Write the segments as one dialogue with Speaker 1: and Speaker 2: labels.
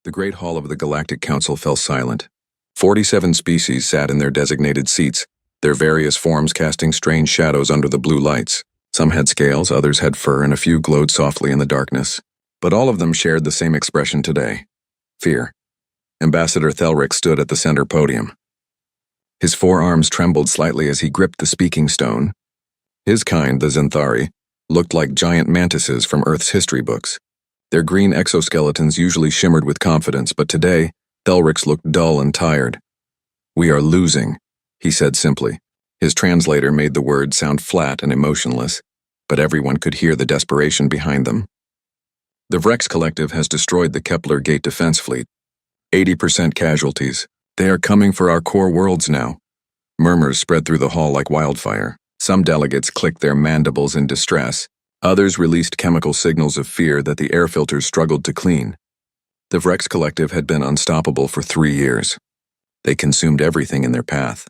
Speaker 1: The Great Hall of the Galactic Council fell silent. 47 species sat in their designated seats, their various forms casting strange shadows under the blue lights. Some had scales, others had fur, and a few glowed softly in the darkness. But all of them shared the same expression today: fear. Ambassador Thelric stood at the center podium. His forearms trembled slightly as he gripped the speaking stone. His kind, the Zenthari, looked like giant mantises from Earth's history books. Their green exoskeletons usually shimmered with confidence, but today, Thelric's looked dull and tired. "We are losing," he said simply. His translator made the words sound flat and emotionless, but everyone could hear the desperation behind them. "The Vrex Collective has destroyed the Kepler Gate defense fleet. 80% casualties. They are coming for our core worlds now." Murmurs spread through the hall like wildfire. Some delegates clicked their mandibles in distress. Others released chemical signals of fear that the air filters struggled to clean. The Vrex Collective had been unstoppable for 3 years. They consumed everything in their path.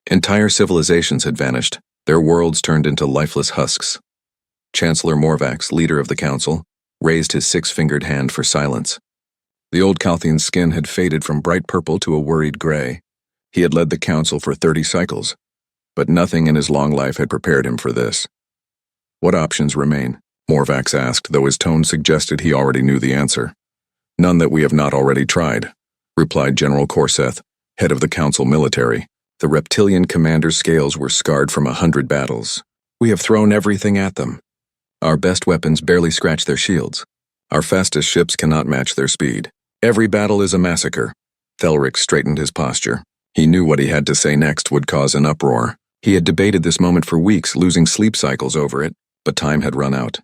Speaker 1: Entire civilizations had vanished, their worlds turned into lifeless husks. Chancellor Morvax, leader of the council, raised his 6-fingered hand for silence. The old Calthian's skin had faded from bright purple to a worried gray. He had led the council for 30 cycles, but nothing in his long life had prepared him for this. "What options remain?" Morvax asked, though his tone suggested he already knew the answer. "None that we have not already tried," replied General Corseth, head of the council military. The reptilian commander's scales were scarred from 100 battles. "We have thrown everything at them. Our best weapons barely scratch their shields. Our fastest ships cannot match their speed. Every battle is a massacre." Thelric straightened his posture. He knew what he had to say next would cause an uproar. He had debated this moment for weeks, losing sleep cycles over it, but time had run out.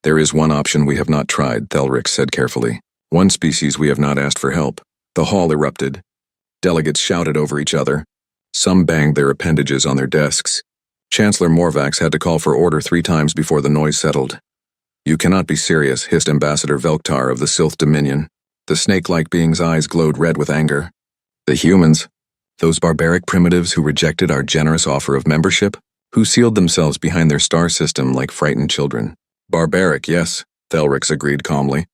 Speaker 1: "There is one option we have not tried," Thelric said carefully. "One species we have not asked for help." The hall erupted. Delegates shouted over each other. Some banged their appendages on their desks. Chancellor Morvax had to call for order 3 times before the noise settled. "You cannot be serious," hissed Ambassador Velktar of the Sylph Dominion. The snake-like being's eyes glowed red with anger. "The humans? Those barbaric primitives who rejected our generous offer of membership? Who sealed themselves behind their star system like frightened children?" "Barbaric, yes," Thelric agreed calmly.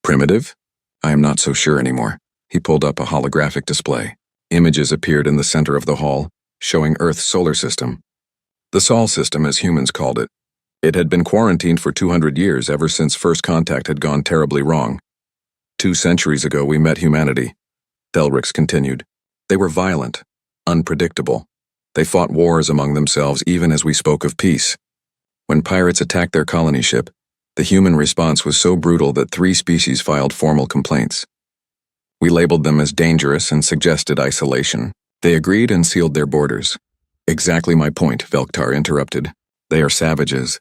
Speaker 1: "Primitive? I am not so sure anymore." He pulled up a holographic display. Images appeared in the center of the hall, showing Earth's solar system. The Sol system, as humans called it. It had been quarantined for 200 years, ever since first contact had gone terribly wrong. 2 centuries ago we met humanity, Thelric continued. They were violent, unpredictable. They fought wars among themselves even as we spoke of peace. When pirates attacked their colony ship, the human response was so brutal that 3 species filed formal complaints. We labeled them as dangerous and suggested isolation. They agreed and sealed their borders. "Exactly my point," Velktar interrupted. "They are savages.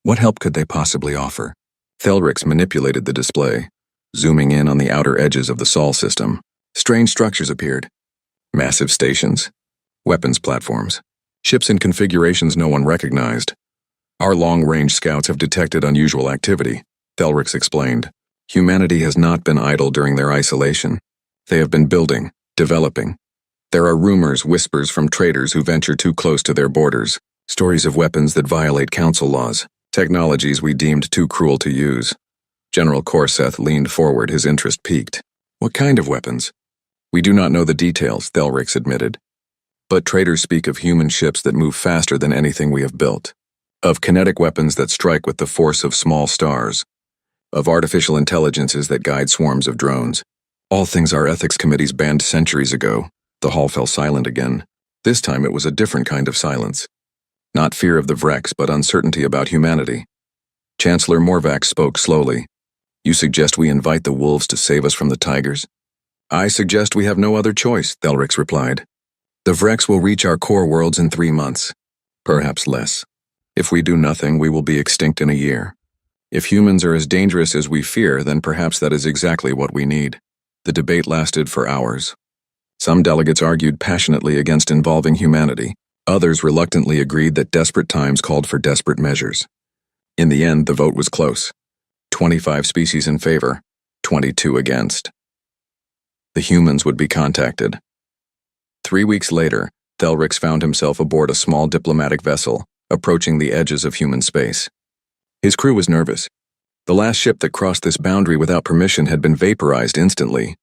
Speaker 1: What help could they possibly offer?" Thelric manipulated the display, zooming in on the outer edges of the Sol system. Strange structures appeared. Massive stations, weapons platforms, ships in configurations no one recognized. "Our long-range scouts have detected unusual activity," Thelric explained. "Humanity has not been idle during their isolation. They have been building, developing. There are rumors, whispers from traders who venture too close to their borders, stories of weapons that violate council laws, technologies we deemed too cruel to use." General Corseth leaned forward, his interest piqued. "What kind of weapons?" "We do not know the details," Thelric admitted. "But traders speak of human ships that move faster than anything we have built, of kinetic weapons that strike with the force of small stars, of artificial intelligences that guide swarms of drones. All things our ethics committees banned centuries ago." The hall fell silent again. This time it was a different kind of silence. Not fear of the Vrex, but uncertainty about humanity. Chancellor Morvax spoke slowly. "You suggest we invite the wolves to save us from the tigers?" "I suggest we have no other choice," Thelric replied. "The Vrex will reach our core worlds in 3 months. Perhaps less. If we do nothing, we will be extinct in a year. If humans are as dangerous as we fear, then perhaps that is exactly what we need." The debate lasted for hours. Some delegates argued passionately against involving humanity. Others reluctantly agreed that desperate times called for desperate measures. In the end, the vote was close. 25 species in favor, 22 against. The humans would be contacted. 3 weeks later, Thelric found himself aboard a small diplomatic vessel, approaching the edges of human space. His crew was nervous. The last ship that crossed this boundary without permission had been vaporized instantly.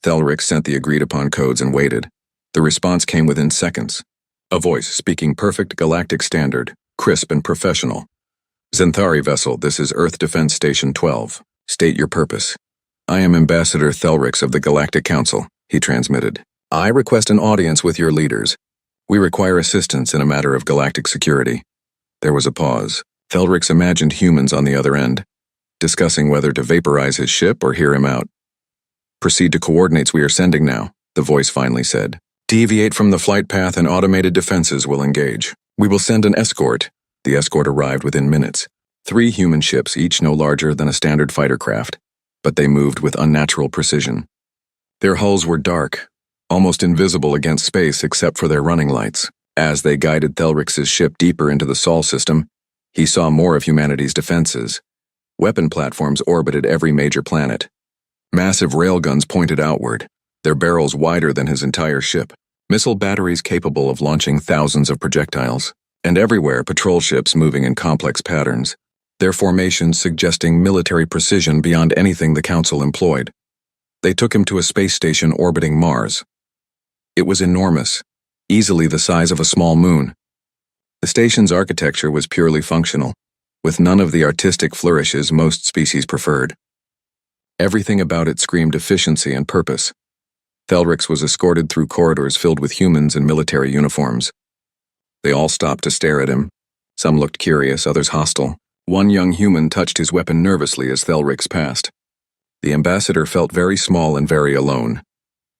Speaker 1: Thelrix sent the agreed-upon codes and waited. The response came within seconds. A voice speaking perfect galactic standard, crisp and professional. Zenthari vessel, this is Earth Defense Station 12. State your purpose. I am Ambassador Thelrix of the Galactic Council, he transmitted. I request an audience with your leaders. We require assistance in a matter of galactic security. There was a pause. Thelrix imagined humans on the other end, discussing whether to vaporize his ship or hear him out. Proceed to coordinates we are sending now, the voice finally said. Deviate from the flight path and automated defenses will engage. We will send an escort. The escort arrived within minutes. 3 human ships, each no larger than a standard fighter craft, but they moved with unnatural precision. Their hulls were dark, almost invisible against space except for their running lights. As they guided Thelrix's ship deeper into the Sol system, he saw more of humanity's defenses. Weapon platforms orbited every major planet. Massive railguns pointed outward, their barrels wider than his entire ship. Missile batteries capable of launching thousands of projectiles. And everywhere patrol ships moving in complex patterns, their formations suggesting military precision beyond anything the Council employed. They took him to a space station orbiting Mars. It was enormous, easily the size of a small moon. The station's architecture was purely functional, with none of the artistic flourishes most species preferred. Everything about it screamed efficiency and purpose. Thelrix was escorted through corridors filled with humans in military uniforms. They all stopped to stare at him. Some looked curious, others hostile. One young human touched his weapon nervously as Thelrix passed. The ambassador felt very small and very alone.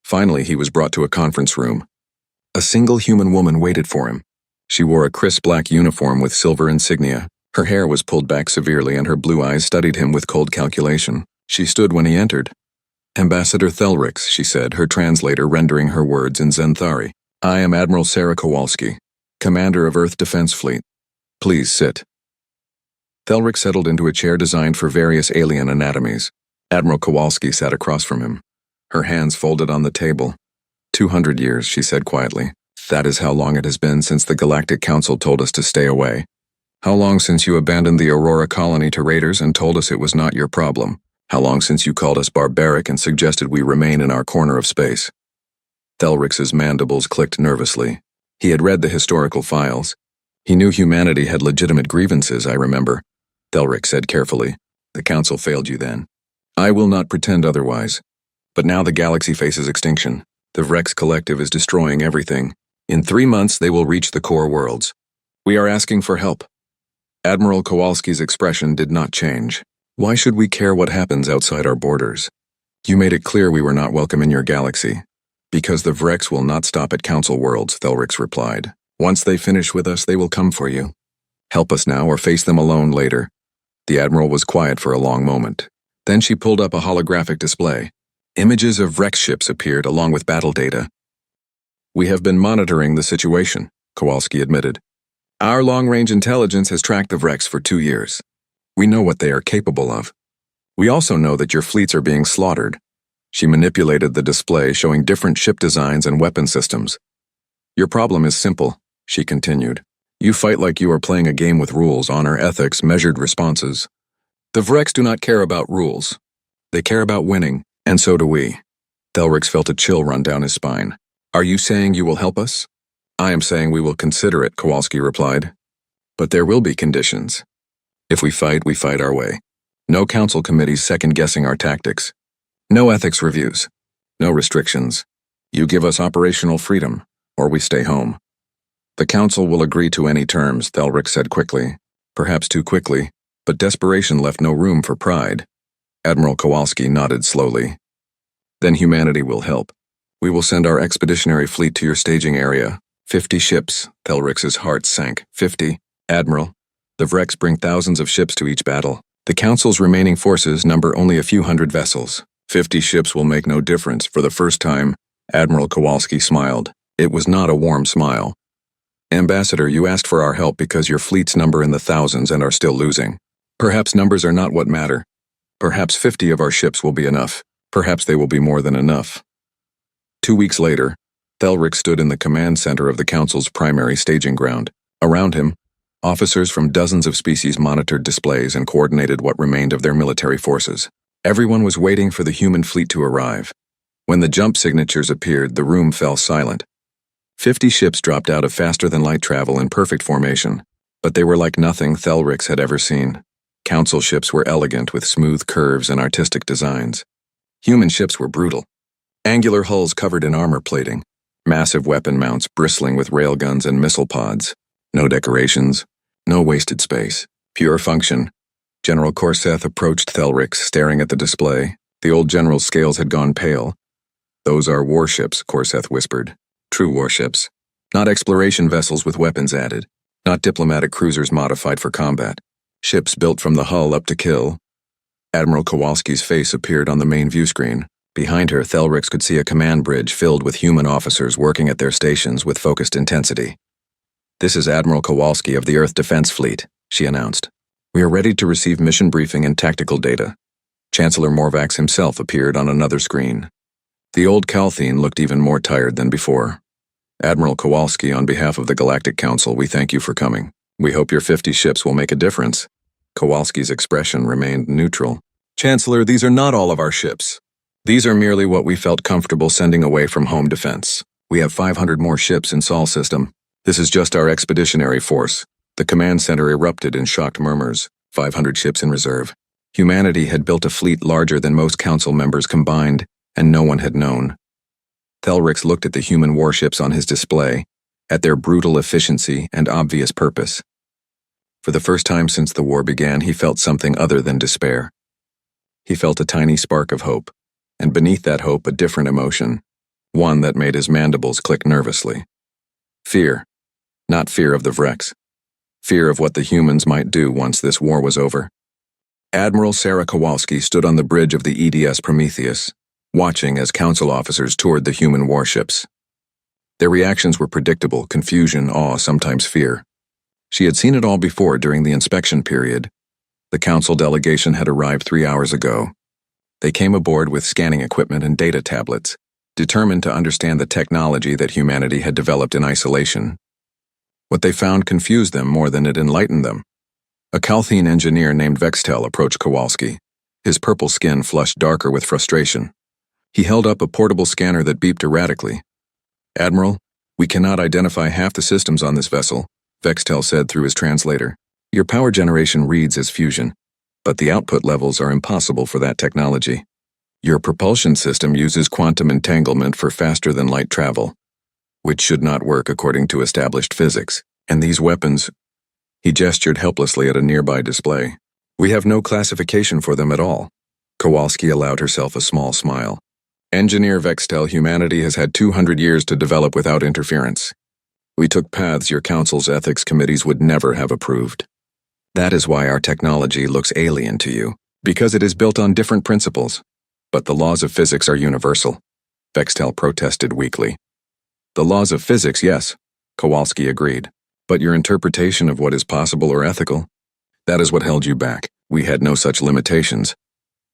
Speaker 1: Finally, he was brought to a conference room. A single human woman waited for him. She wore a crisp black uniform with silver insignia. Her hair was pulled back severely and her blue eyes studied him with cold calculation. She stood when he entered. Ambassador Thelrix, she said, her translator rendering her words in Zenthari. I am Admiral Sarah Kowalski, Commander of Earth Defense Fleet. Please sit. Thelrix settled into a chair designed for various alien anatomies. Admiral Kowalski sat across from him, her hands folded on the table. 200 years, she said quietly. That is how long it has been since the Galactic Council told us to stay away. How long since you abandoned the Aurora colony to raiders and told us it was not your problem? How long since you called us barbaric and suggested we remain in our corner of space? Thelrix's mandibles clicked nervously. He had read the historical files. He knew humanity had legitimate grievances, I remember. Thelrix said carefully. The Council failed you then. I will not pretend otherwise. But now the galaxy faces extinction. The Vrex Collective is destroying everything. In 3 months, they will reach the core worlds. We are asking for help. Admiral Kowalski's expression did not change. Why should we care what happens outside our borders? You made it clear we were not welcome in your galaxy. Because the Vrex will not stop at Council worlds, Thelrix replied. Once they finish with us, they will come for you. Help us now or face them alone later. The Admiral was quiet for a long moment. Then she pulled up a holographic display. Images of Vrex ships appeared along with battle data. We have been monitoring the situation, Kowalski admitted. Our long-range intelligence has tracked the Vrex for 2 years. We know what they are capable of. We also know that your fleets are being slaughtered. She manipulated the display showing different ship designs and weapon systems. Your problem is simple, she continued. You fight like you are playing a game with rules, honor, ethics, measured responses. The Vrex do not care about rules. They care about winning, and so do we. Thelrix felt a chill run down his spine. Are you saying you will help us? I am saying we will consider it, Kowalski replied. But there will be conditions. If we fight our way. No council committees second-guessing our tactics. No ethics reviews. No restrictions. You give us operational freedom, or we stay home. The council will agree to any terms, Thelrix said quickly. Perhaps too quickly, but desperation left no room for pride. Admiral Kowalski nodded slowly. Then humanity will help. We will send our expeditionary fleet to your staging area. 50 ships, Thelrix's heart sank. 50, Admiral. The Vrex bring thousands of ships to each battle. The Council's remaining forces number only a few hundred vessels. 50 ships will make no difference. For the first time, Admiral Kowalski smiled. It was not a warm smile. Ambassador, you asked for our help because your fleets number in the thousands and are still losing. Perhaps numbers are not what matter. Perhaps 50 of our ships will be enough. Perhaps they will be more than enough. 2 weeks later, Thelrix stood in the command center of the Council's primary staging ground. Around him, Officers from dozens of species monitored displays and coordinated what remained of their military forces. Everyone was waiting for the human fleet to arrive. When the jump signatures appeared, the room fell silent. 50 ships dropped out of faster-than-light travel in perfect formation, but they were like nothing Thelrix had ever seen. Council ships were elegant with smooth curves and artistic designs. Human ships were brutal. Angular hulls covered in armor plating, massive weapon mounts bristling with railguns and missile pods. No decorations, no wasted space, pure function. General Corseth approached Thelrix, staring at the display. The old general's scales had gone pale. "Those are warships," Corseth whispered. "True warships. Not exploration vessels with weapons added. Not diplomatic cruisers modified for combat. Ships built from the hull up to kill." Admiral Kowalski's face appeared on the main view screen. Behind her, Thelrix could see a command bridge filled with human officers working at their stations with focused intensity. "This is Admiral Kowalski of the Earth Defense Fleet," she announced. "We are ready to receive mission briefing and tactical data." Chancellor Morvax himself appeared on another screen. The old Calthene looked even more tired than before. "Admiral Kowalski, on behalf of the Galactic Council, we thank you for coming. We hope your 50 ships will make a difference." Kowalski's expression remained neutral. "Chancellor, these are not all of our ships. These are merely what we felt comfortable sending away from home defense. We have 500 more ships in Sol system. This is just our expeditionary force." The command center erupted in shocked murmurs. 500 ships in reserve. Humanity had built a fleet larger than most council members combined, and no one had known. Thelrix looked at the human warships on his display, at their brutal efficiency and obvious purpose. For the first time since the war began, he felt something other than despair. He felt a tiny spark of hope, and beneath that hope a different emotion, one that made his mandibles click nervously. Fear. Not fear of the Vrex. Fear of what the humans might do once this war was over. Admiral Sarah Kowalski stood on the bridge of the EDS Prometheus, watching as council officers toured the human warships. Their reactions were predictable: confusion, awe, sometimes fear. She had seen it all before during the inspection period. The council delegation had arrived 3 hours ago. They came aboard with scanning equipment and data tablets, determined to understand the technology that humanity had developed in isolation. What they found confused them more than it enlightened them. A Calthene engineer named Vextel approached Kowalski. His purple skin flushed darker with frustration. He held up a portable scanner that beeped erratically. "Admiral, we cannot identify half the systems on this vessel," Vextel said through his translator. "Your power generation reads as fusion, but the output levels are impossible for that technology. Your propulsion system uses quantum entanglement for faster-than-light travel, which should not work according to established physics. And these weapons—" He gestured helplessly at a nearby display. "We have no classification for them at all." Kowalski allowed herself a small smile. "Engineer Vextel, humanity has had 200 years to develop without interference. We took paths your council's ethics committees would never have approved. That is why our technology looks alien to you, because it is built on different principles. But the laws of physics are universal," Vextel protested weakly. "The laws of physics, yes," Kowalski agreed. "But your interpretation of what is possible or ethical? That is what held you back. We had no such limitations."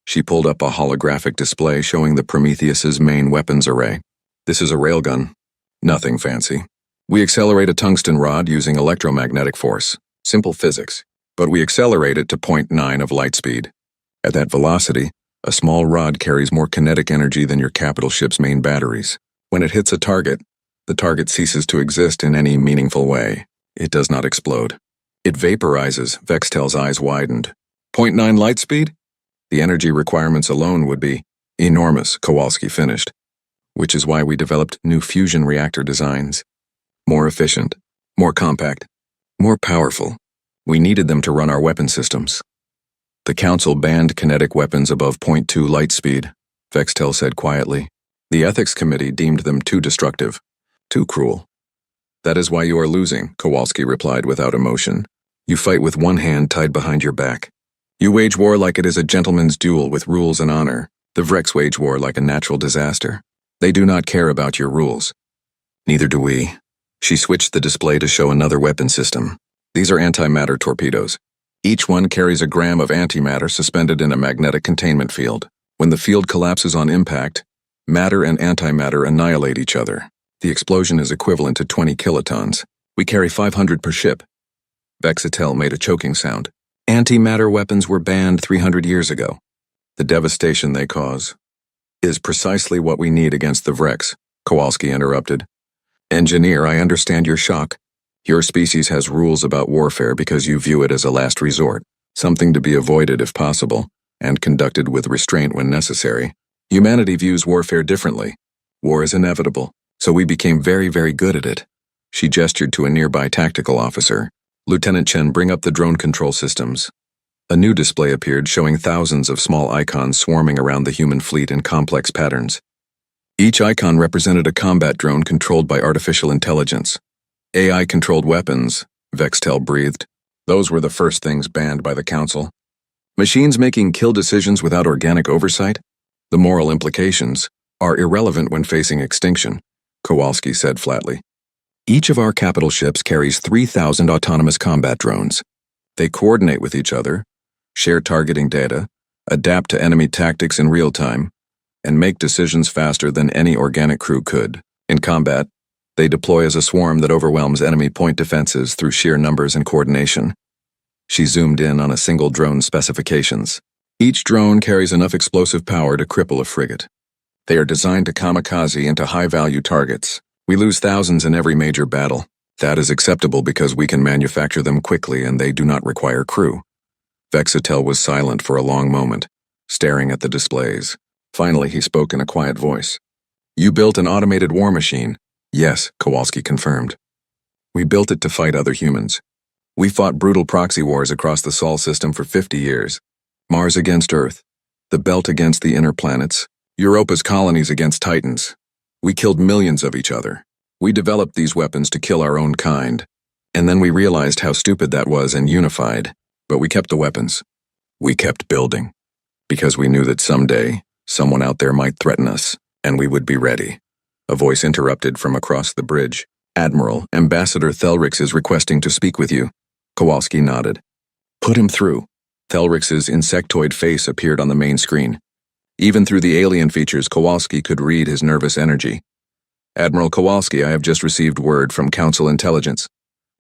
Speaker 1: She pulled up a holographic display showing the Prometheus's main weapons array. "This is a railgun. Nothing fancy. We accelerate a tungsten rod using electromagnetic force. Simple physics. But we accelerate it to 0.9 of light speed. At that velocity, a small rod carries more kinetic energy than your capital ship's main batteries. When it hits a target, the target ceases to exist in any meaningful way. It does not explode. It vaporizes." Vextel's eyes widened. 0.9 light speed? The energy requirements alone would be enormous, Kowalski finished. Which is why we developed new fusion reactor designs. More efficient, more compact, more powerful. We needed them to run our weapon systems. "The Council banned kinetic weapons above 0.2 light speed," Vextel said quietly. "The Ethics Committee deemed them too destructive, too cruel." "That is why you are losing," Kowalski replied without emotion. "You fight with one hand tied behind your back. You wage war like it is a gentleman's duel with rules and honor. The Vrex wage war like a natural disaster. They do not care about your rules. Neither do we." She switched the display to show another weapon system. "These are antimatter torpedoes. Each one carries a gram of antimatter suspended in a magnetic containment field. When the field collapses on impact, matter and antimatter annihilate each other. The explosion is equivalent to 20 kilotons. We carry 500 per ship. Vexitel made a choking sound. Antimatter weapons were banned 300 years ago. The devastation they cause is precisely what we need against the Vrex, Kowalski interrupted. Engineer, I understand your shock. Your species has rules about warfare because you view it as a last resort, something to be avoided if possible, and conducted with restraint when necessary. Humanity views warfare differently. War is inevitable, so we became very, very good at it. She gestured to a nearby tactical officer. Lieutenant Chen, bring up the drone control systems. A new display appeared showing thousands of small icons swarming around the human fleet in complex patterns. Each icon represented a combat drone controlled by artificial intelligence. AI-controlled weapons, Vextel breathed. Those were the first things banned by the Council. Machines making kill decisions without organic oversight? The moral implications are irrelevant when facing extinction, Kowalski said flatly. Each of our capital ships carries 3,000 autonomous combat drones. They coordinate with each other, share targeting data, adapt to enemy tactics in real time, and make decisions faster than any organic crew could. In combat, they deploy as a swarm that overwhelms enemy point defenses through sheer numbers and coordination. She zoomed in on a single drone's specifications. Each drone carries enough explosive power to cripple a frigate. They are designed to kamikaze into high-value targets. We lose thousands in every major battle. That is acceptable because we can manufacture them quickly and they do not require crew. Vexitel was silent for a long moment, staring at the displays. Finally, he spoke in a quiet voice. You built an automated war machine. Yes, Kowalski confirmed. We built it to fight other humans. We fought brutal proxy wars across the Sol system for 50 years. Mars against Earth, the Belt against the inner planets, Europa's colonies against Titans. We killed millions of each other. We developed these weapons to kill our own kind. And then we realized how stupid that was and unified. But we kept the weapons. We kept building. Because we knew that someday, someone out there might threaten us, and we would be ready. A voice interrupted from across the bridge. Admiral, Ambassador Thelrix is requesting to speak with you. Kowalski nodded. Put him through. Thelrix's insectoid face appeared on the main screen. Even through the alien features, Kowalski could read his nervous energy. Admiral Kowalski, I have just received word from Council Intelligence.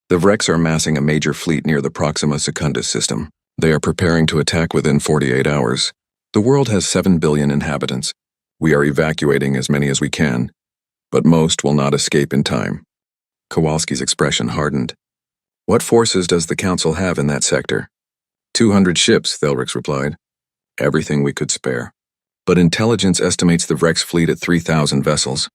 Speaker 1: The Vrex are massing a major fleet near the Proxima Secundus system. They are preparing to attack within 48 hours. The world has 7 billion inhabitants. We are evacuating as many as we can, but most will not escape in time. Kowalski's expression hardened. What forces does the Council have in that sector? 200 ships, Thelrix replied. Everything we could spare. But intelligence estimates the Vrex fleet at 3,000 vessels.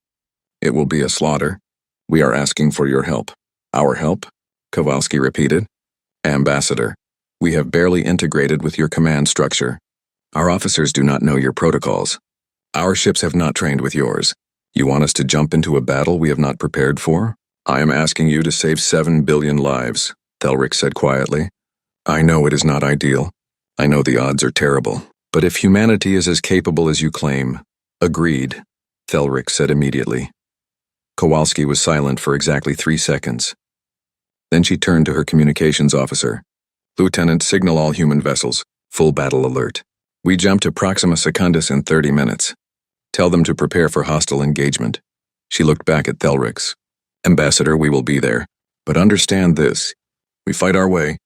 Speaker 1: It will be a slaughter. We are asking for your help. Our help? Kowalski repeated. Ambassador, we have barely integrated with your command structure. Our officers do not know your protocols. Our ships have not trained with yours. You want us to jump into a battle we have not prepared for? I am asking you to save 7 billion lives, Thelrix said quietly. I know it is not ideal. I know the odds are terrible. But if humanity is as capable as you claim, agreed, Thelrix said immediately. Kowalski was silent for exactly 3 seconds. Then she turned to her communications officer. Lieutenant, signal all human vessels. Full battle alert. We jump to Proxima Secundus in 30 minutes. Tell them to prepare for hostile engagement. She looked back at Thelrix. Ambassador, we will be there. But understand this. We fight our way.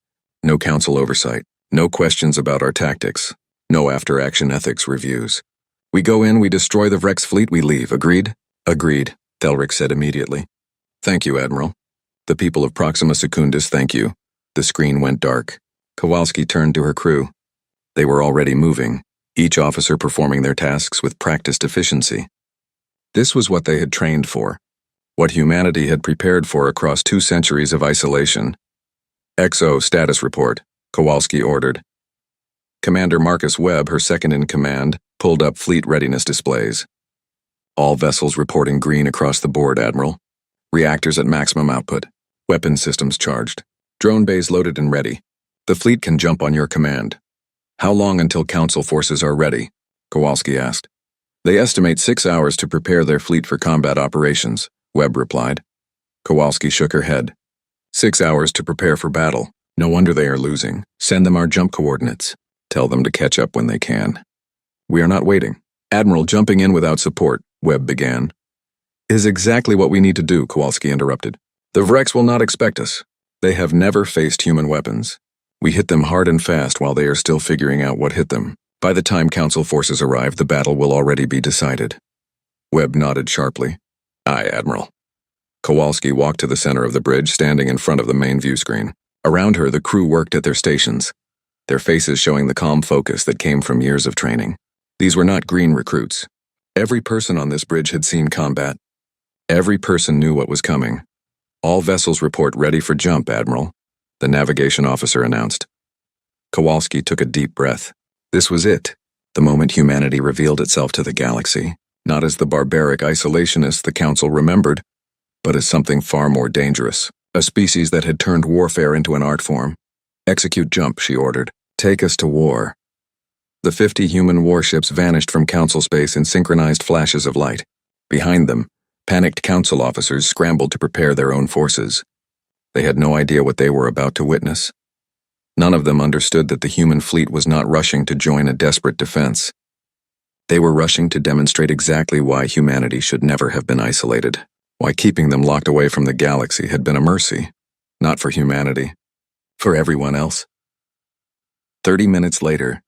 Speaker 1: No council oversight. No questions about our tactics. No after-action ethics reviews. We go in, we destroy the Vrex fleet, we leave. Agreed? Agreed, Thelrix said immediately. Thank you, Admiral. The people of Proxima Secundus, thank you. The screen went dark. Kowalski turned to her crew. They were already moving, each officer performing their tasks with practiced efficiency. This was what they had trained for, what humanity had prepared for across 2 centuries of isolation. XO status report, Kowalski ordered. Commander Marcus Webb, her second-in-command, pulled up fleet readiness displays. All vessels reporting green across the board, Admiral. Reactors at maximum output. Weapon systems charged. Drone bays loaded and ready. The fleet can jump on your command. How long until Council forces are ready? Kowalski asked. They estimate 6 hours to prepare their fleet for combat operations, Webb replied. Kowalski shook her head. 6 hours to prepare for battle. No wonder they are losing. Send them our jump coordinates. Tell them to catch up when they can. We are not waiting. Admiral, jumping in without support, Webb began. Is exactly what we need to do, Kowalski interrupted. The Vrex will not expect us. They have never faced human weapons. We hit them hard and fast while they are still figuring out what hit them. By the time Council forces arrive, the battle will already be decided. Webb nodded sharply. Aye, Admiral. Kowalski walked to the center of the bridge, standing in front of the main view screen. Around her, the crew worked at their stations, their faces showing the calm focus that came from years of training. These were not green recruits. Every person on this bridge had seen combat. Every person knew what was coming. All vessels report ready for jump, Admiral, the navigation officer announced. Kowalski took a deep breath. This was it, the moment humanity revealed itself to the galaxy, not as the barbaric isolationists the Council remembered, but as something far more dangerous, a species that had turned warfare into an art form. Execute jump, she ordered. Take us to war. The 50 human warships vanished from Council space in synchronized flashes of light. Behind them, panicked Council officers scrambled to prepare their own forces. They had no idea what they were about to witness. None of them understood that the human fleet was not rushing to join a desperate defense. They were rushing to demonstrate exactly why humanity should never have been isolated, why keeping them locked away from the galaxy had been a mercy, not for humanity, for everyone else. 30 minutes later,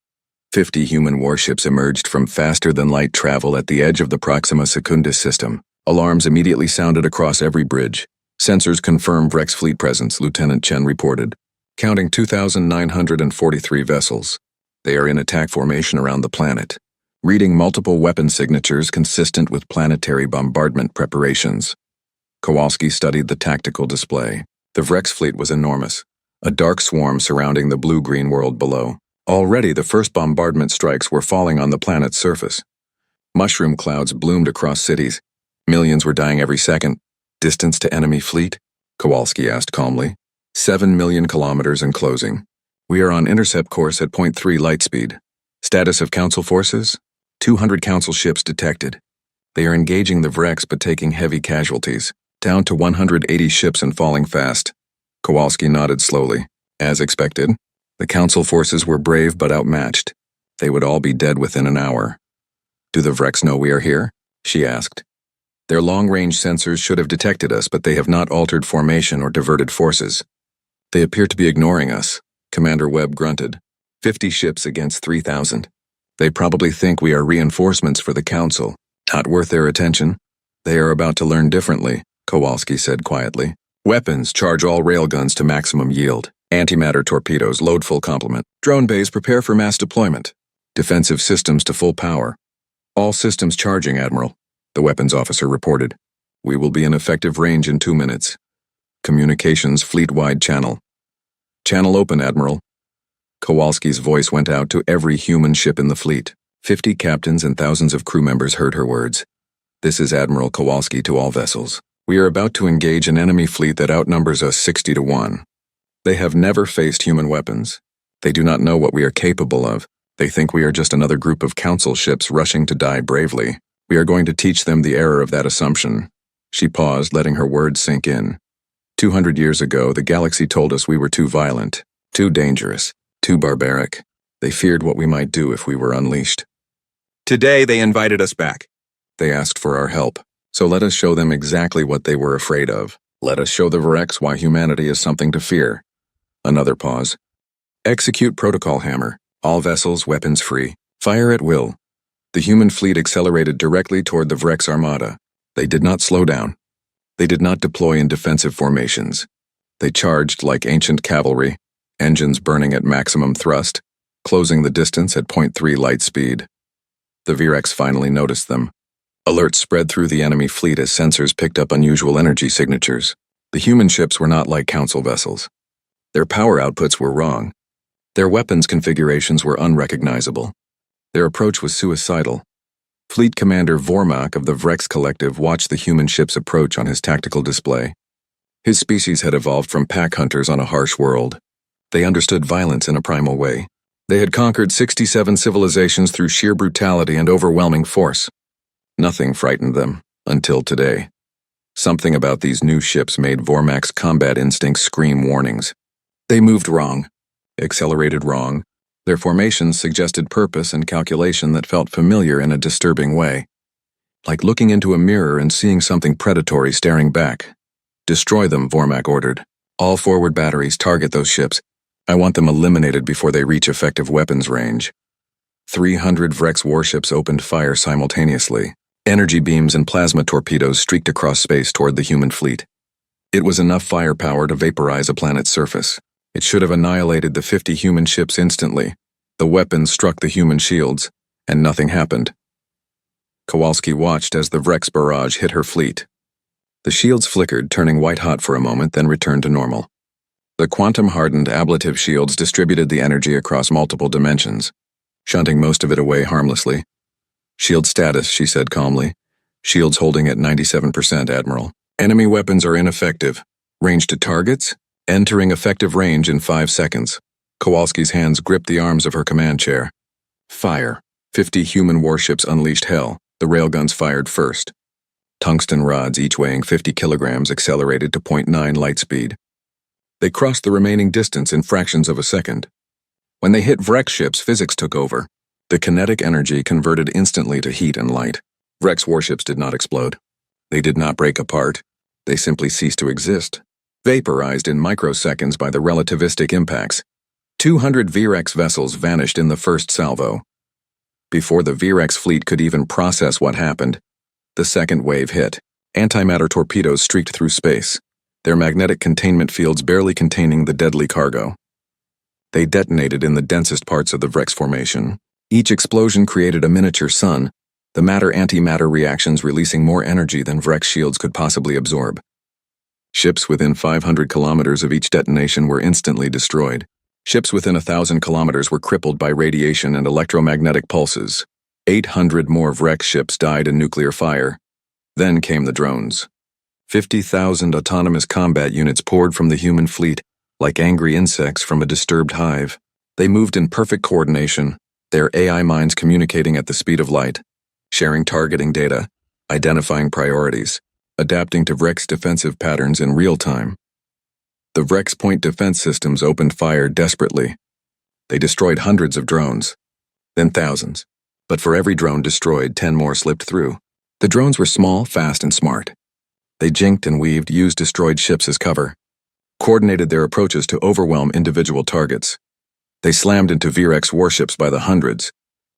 Speaker 1: 50 human warships emerged from faster-than-light travel at the edge of the Proxima Secundus system. Alarms immediately sounded across every bridge. Sensors confirmed Vrex fleet presence, Lieutenant Chen reported, counting 2,943 vessels. They are in attack formation around the planet, reading multiple weapon signatures consistent with planetary bombardment preparations. Kowalski studied the tactical display. The Vrex fleet was enormous, a dark swarm surrounding the blue-green world below. Already the first bombardment strikes were falling on the planet's surface. Mushroom clouds bloomed across cities. Millions were dying every second. Distance to enemy fleet? Kowalski asked calmly. 7 million kilometers and closing. We are on intercept course at 0.3 light speed. Status of Council forces? 200 Council ships detected. They are engaging the Vrex but taking heavy casualties. Down to 180 ships and falling fast. Kowalski nodded slowly. As expected, the Council forces were brave but outmatched. They would all be dead within an hour. Do the Vrex know we are here? She asked. Their long-range sensors should have detected us, but they have not altered formation or diverted forces. They appear to be ignoring us, Commander Webb grunted. 50 ships against 3,000. They probably think we are reinforcements for the Council. Not worth their attention. They are about to learn differently, Kowalski said quietly. Weapons, charge all railguns to maximum yield. Antimatter torpedoes, load full complement. Drone bays, prepare for mass deployment. Defensive systems to full power. All systems charging, Admiral, the weapons officer reported. We will be in effective range in 2 minutes. Communications fleet-wide channel. Channel open, Admiral. Kowalski's voice went out to every human ship in the fleet. 50 captains and thousands of crew members heard her words. This is Admiral Kowalski to all vessels. We are about to engage an enemy fleet that outnumbers us 60 to 1. They have never faced human weapons. They do not know what we are capable of. They think we are just another group of Council ships rushing to die bravely. We are going to teach them the error of that assumption. She paused, letting her words sink in. 200 years ago, the galaxy told us we were too violent, too dangerous, too barbaric. They feared what we might do if we were unleashed. Today, they invited us back. They asked for our help. So let us show them exactly what they were afraid of. Let us show the Vrex why humanity is something to fear. Another pause. Execute protocol hammer. All vessels, weapons free. Fire at will. The human fleet accelerated directly toward the Vrex armada. They did not slow down. They did not deploy in defensive formations. They charged like ancient cavalry, engines burning at maximum thrust, closing the distance at 0.3 light speed. The Vrex finally noticed them. Alerts spread through the enemy fleet as sensors picked up unusual energy signatures. The human ships were not like Council vessels. Their power outputs were wrong. Their weapons configurations were unrecognizable. Their approach was suicidal. Fleet Commander Vormak of the Vrex Collective watched the human ships approach on his tactical display. His species had evolved from pack hunters on a harsh world. They understood violence in a primal way. They had conquered 67 civilizations through sheer brutality and overwhelming force. Nothing frightened them, until today. Something about these new ships made Vormak's combat instincts scream warnings. They moved wrong, accelerated wrong. Their formations suggested purpose and calculation that felt familiar in a disturbing way. Like looking into a mirror and seeing something predatory staring back. Destroy them, Vormak ordered. All forward batteries target those ships. I want them eliminated before they reach effective weapons range. 300 Vrex warships opened fire simultaneously. Energy beams and plasma torpedoes streaked across space toward the human fleet. It was enough firepower to vaporize a planet's surface. It should have annihilated the 50 human ships instantly. The weapons struck the human shields, and nothing happened. Kowalski watched as the Vrex barrage hit her fleet. The shields flickered, turning white-hot for a moment, then returned to normal. The quantum-hardened ablative shields distributed the energy across multiple dimensions, shunting most of it away harmlessly. Shield status, she said calmly. Shields holding at 97%, Admiral. Enemy weapons are ineffective. Range to targets? Entering effective range in 5 seconds. Kowalski's hands gripped the arms of her command chair. Fire. 50 human warships unleashed hell. The railguns fired first. Tungsten rods, each weighing 50 kilograms, accelerated to 0.9 light speed. They crossed the remaining distance in fractions of a second. When they hit Vrex ships, physics took over. The kinetic energy converted instantly to heat and light. Vrex warships did not explode. They did not break apart. They simply ceased to exist, vaporized in microseconds by the relativistic impacts. 200 Vrex vessels vanished in the first salvo. Before the Vrex fleet could even process what happened, the second wave hit. Antimatter torpedoes streaked through space, their magnetic containment fields barely containing the deadly cargo. They detonated in the densest parts of the Vrex formation. Each explosion created a miniature sun, the matter-antimatter reactions releasing more energy than Vrex shields could possibly absorb. Ships within 500 kilometers of each detonation were instantly destroyed. Ships within 1,000 kilometers were crippled by radiation and electromagnetic pulses. 800 more Vrex ships died in nuclear fire. Then came the drones. 50,000 autonomous combat units poured from the human fleet, like angry insects from a disturbed hive. They moved in perfect coordination, their AI minds communicating at the speed of light, sharing targeting data, identifying priorities, adapting to Vrex defensive patterns in real time. The Vrex point defense systems opened fire desperately. They destroyed hundreds of drones, then thousands. But for every drone destroyed, 10 more slipped through. The drones were small, fast, and smart. They jinked and weaved, used destroyed ships as cover, coordinated their approaches to overwhelm individual targets. They slammed into Vrex warships by the hundreds,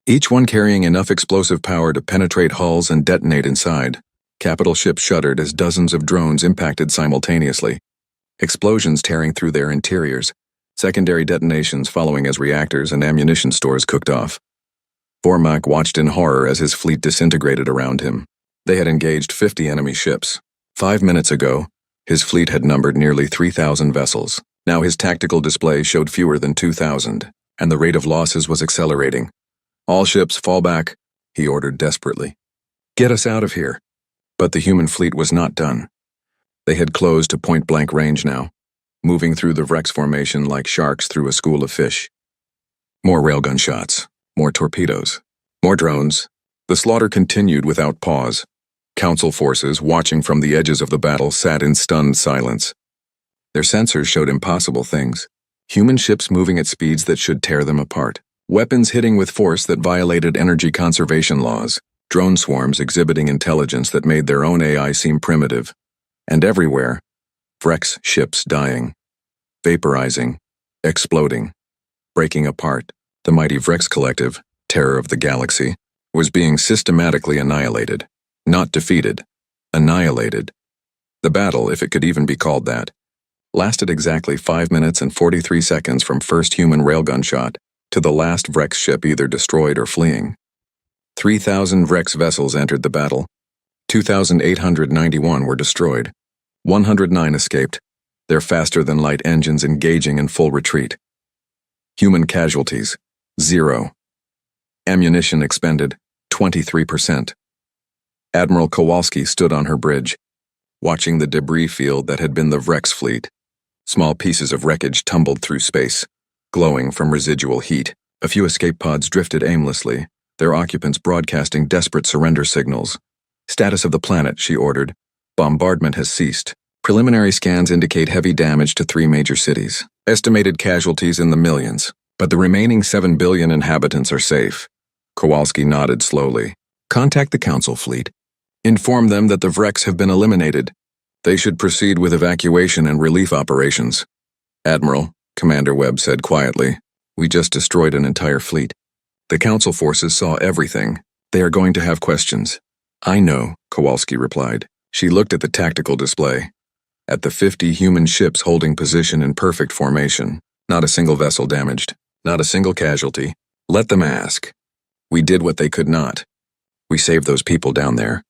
Speaker 1: each one carrying enough explosive power to penetrate hulls and detonate inside. Capital ships shuddered as dozens of drones impacted simultaneously, explosions tearing through their interiors, secondary detonations following as reactors and ammunition stores cooked off. Vormak watched in horror as his fleet disintegrated around him. They had engaged 50 enemy ships. 5 minutes ago, his fleet had numbered nearly 3,000 vessels. Now his tactical display showed fewer than 2,000, and the rate of losses was accelerating. All ships fall back, he ordered desperately. Get us out of here. But the human fleet was not done. They had closed to point-blank range now, moving through the Vrex formation like sharks through a school of fish. More railgun shots, more torpedoes, more drones. The slaughter continued without pause. Council forces, watching from the edges of the battle, sat in stunned silence. Their sensors showed impossible things. Human ships moving at speeds that should tear them apart. Weapons hitting with force that violated energy conservation laws. Drone swarms exhibiting intelligence that made their own AI seem primitive. And everywhere, Vrex ships dying, vaporizing, exploding, breaking apart. The mighty Vrex collective, terror of the galaxy, was being systematically annihilated. Not defeated, annihilated. The battle, if it could even be called that, lasted exactly 5 minutes and 43 seconds from first human railgun shot to the last Vrex ship either destroyed or fleeing. 3,000 Vrex vessels entered the battle. 2,891 were destroyed. 109 escaped, their faster-than-light engines engaging in full retreat. Human casualties, 0. Ammunition expended, 23%. Admiral Kowalski stood on her bridge, watching the debris field that had been the Vrex fleet. Small pieces of wreckage tumbled through space, glowing from residual heat. A few escape pods drifted aimlessly, their occupants broadcasting desperate surrender signals. Status of the planet, she ordered. Bombardment has ceased. Preliminary scans indicate heavy damage to 3 major cities. Estimated casualties in the millions, but the remaining 7 billion inhabitants are safe. Kowalski nodded slowly. Contact the Council fleet. Inform them that the Vrex have been eliminated. They should proceed with evacuation and relief operations. Admiral, Commander Webb said quietly, we just destroyed an entire fleet. The Council forces saw everything. They are going to have questions. I know, Kowalski replied. She looked at the tactical display. At the 50 human ships holding position in perfect formation. Not a single vessel damaged. Not a single casualty. Let them ask. We did what they could not. We saved those people down there.